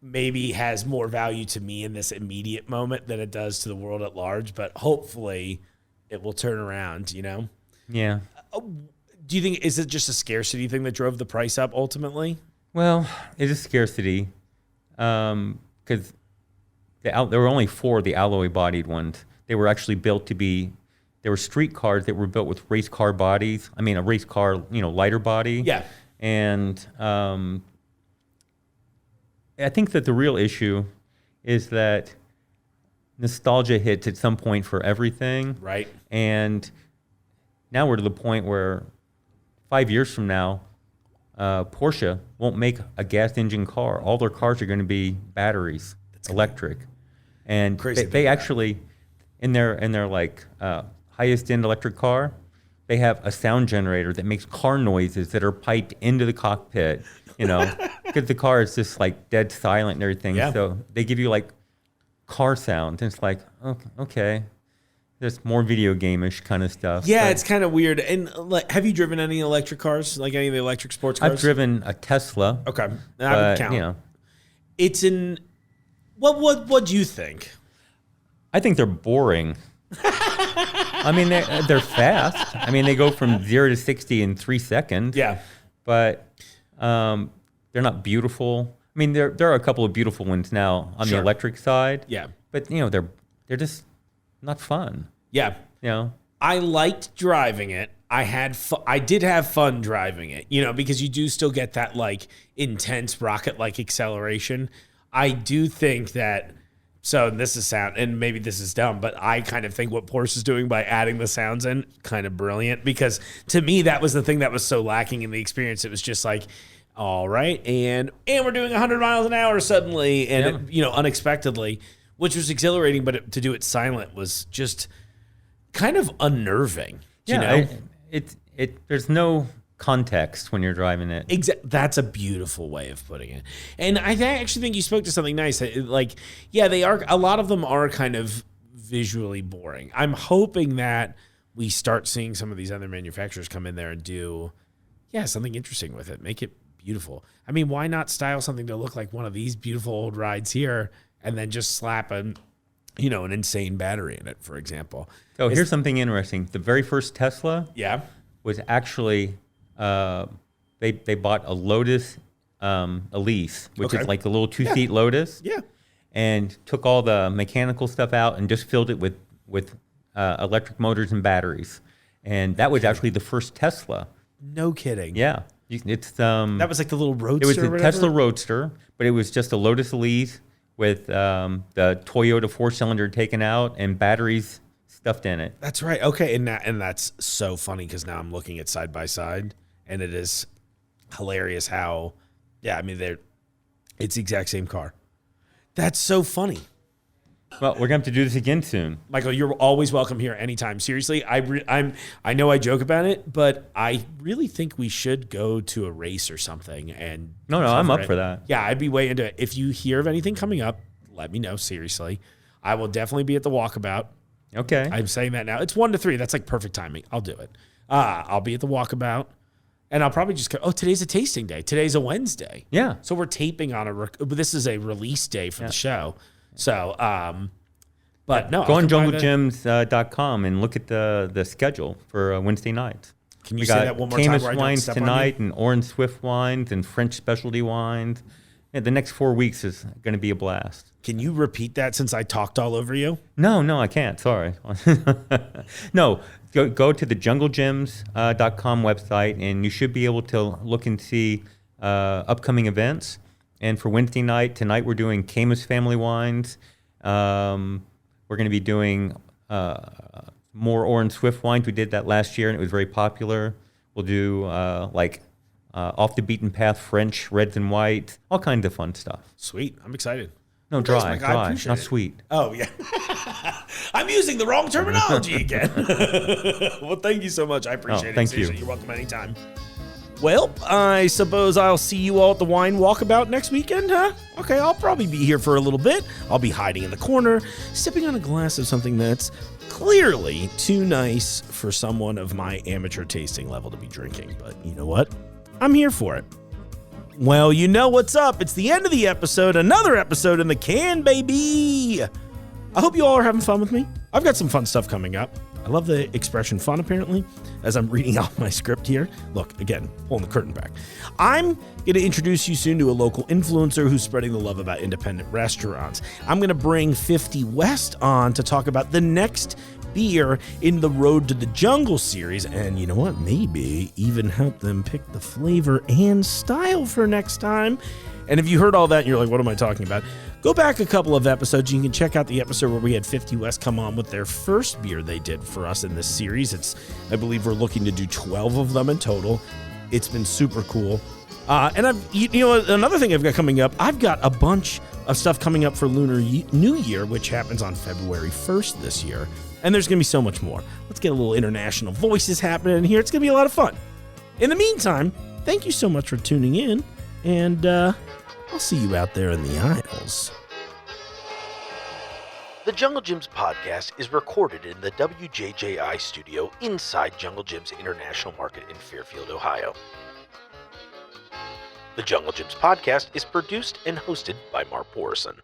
maybe has more value to me in this immediate moment than it does to the world at large, but hopefully it will turn around, you know? Yeah. Do you think, is it just a scarcity thing that drove the price up ultimately? Well, it is scarcity because there were only 4 of the alloy-bodied ones. They were actually built to be. There were street cars that were built with race car bodies. I mean, a race car, lighter body. Yeah. And I think that the real issue is that nostalgia hits at some point for everything. Right. And now we're to the point where 5 years from now, Porsche won't make a gas engine car. All their cars are going to be batteries, electric. And Crazy they actually, in their like highest end electric car, they have a sound generator that makes car noises that are piped into the cockpit, because the car is just like dead silent and everything. Yeah. So they give you like car sound. And it's like, okay. There's more video game-ish kind of stuff. Yeah, but it's kind of weird. And like, have you driven any electric cars, like any of the electric sports cars? I've driven a Tesla. Okay, I But, would count. you know, It's in. What do you think? I think they're boring. I mean, they're fast. I mean, they go from 0 to 60 in 3 seconds. Yeah. But they're not beautiful. I mean, there are a couple of beautiful ones now on Sure. the electric side. Yeah. But they're just not fun. Yeah. I liked driving it. I did have fun driving it, because you do still get that like intense rocket-like acceleration. I do think that, so this is sound, and maybe this is dumb, but I kind of think what Porsche is doing by adding the sounds in, kind of brilliant, because to me, that was the thing that was so lacking in the experience. It was just like, all right, and we're doing 100 miles an hour suddenly, and unexpectedly, which was exhilarating, but to do it silent was just kind of unnerving. There's no context when you're driving it. That's a beautiful way of putting it. And I actually think you spoke to something nice. Like, yeah, they are. A lot of them are kind of visually boring. I'm hoping that we start seeing some of these other manufacturers come in there and do, something interesting with it. Make it beautiful. I mean, why not style something to look like one of these beautiful old rides here, and then just slap an insane battery in it, for example. So here's something interesting. The very first Tesla was actually, they bought a Lotus Elise, which is like the little 2-seat Lotus. Yeah. And took all the mechanical stuff out and just filled it with electric motors and batteries. And that was actually the first Tesla. No kidding. Yeah. It's that was like the little Roadster. It was or the whatever? Tesla Roadster, but it was just a Lotus Elise with the Toyota 4-cylinder taken out and batteries stuffed in it. That's right. Okay, and that's so funny because now I'm looking at side by side, and it is hilarious how, it's the exact same car. That's so funny. Well, we're going to have to do this again soon. Michael, you're always welcome here anytime. Seriously, I know I joke about it, but I really think we should go to a race or something. And No, I'm cover up it. for that. Yeah, I'd be way into it. If you hear of anything coming up, let me know. Seriously, I will definitely be at the walkabout. Okay. I'm saying that now. It's 1 to 3. That's like perfect timing. I'll do it. I'll be at the walkabout, and I'll probably just go. Oh, today's a tasting day. Today's a Wednesday. Yeah. So we're taping on this is a release day for the show. So, but no. Go on I'll come by the- junglegems.com and look at the schedule for Wednesday night. Can you We say got that one more Camus time? Where I don't wines step on tonight and Orange Swift wines and French specialty wines. Yeah, the next 4 weeks is going to be a blast. Can you repeat that since I talked all over you? No, I can't. Sorry. No, go to the junglegems.com website, and you should be able to look and see upcoming events. And for Wednesday night, tonight we're doing Camus family wines. We're going to be doing more Orange Swift wines. We did that last year, and it was very popular. We'll do off the beaten path French reds and whites, all kinds of fun stuff. Sweet. I'm excited. No, Thanks, dry, Mike. I appreciate not it. sweet. Oh, yeah. I'm using the wrong terminology again. Well, thank you so much. I appreciate it. thank you. Seriously, you're welcome anytime. Well, I suppose I'll see you all at the wine walkabout next weekend, huh? Okay, I'll probably be here for a little bit. I'll be hiding in the corner, sipping on a glass of something that's clearly too nice for someone of my amateur tasting level to be drinking. But you know what? I'm here for it. Well, you know what's up. It's the end of the episode. Another episode in the can, baby. I hope you all are having fun with me. I've got some fun stuff coming up. I love the expression fun, apparently, as I'm reading off my script here. Look, again, pulling the curtain back. I'm going to introduce you soon to a local influencer who's spreading the love about independent restaurants. I'm going to bring 50 West on to talk about the next beer in the Road to the Jungle series. And you know what? Maybe even help them pick the flavor and style for next time. And if you heard all that and you're like, what am I talking about? Go back a couple of episodes. You can check out the episode where we had 50 West come on with their first beer they did for us in this series. I believe we're looking to do 12 of them in total. It's been super cool. And another thing I've got coming up, I've got a bunch of stuff coming up for Lunar New Year, which happens on February 1st this year. And there's going to be so much more. Let's get a little international voices happening in here. It's going to be a lot of fun. In the meantime, thank you so much for tuning in. And I'll see you out there in the aisles. The Jungle Gyms podcast is recorded in the WJJI studio inside Jungle Gyms International Market in Fairfield, Ohio. The Jungle Gyms podcast is produced and hosted by Mark Borison.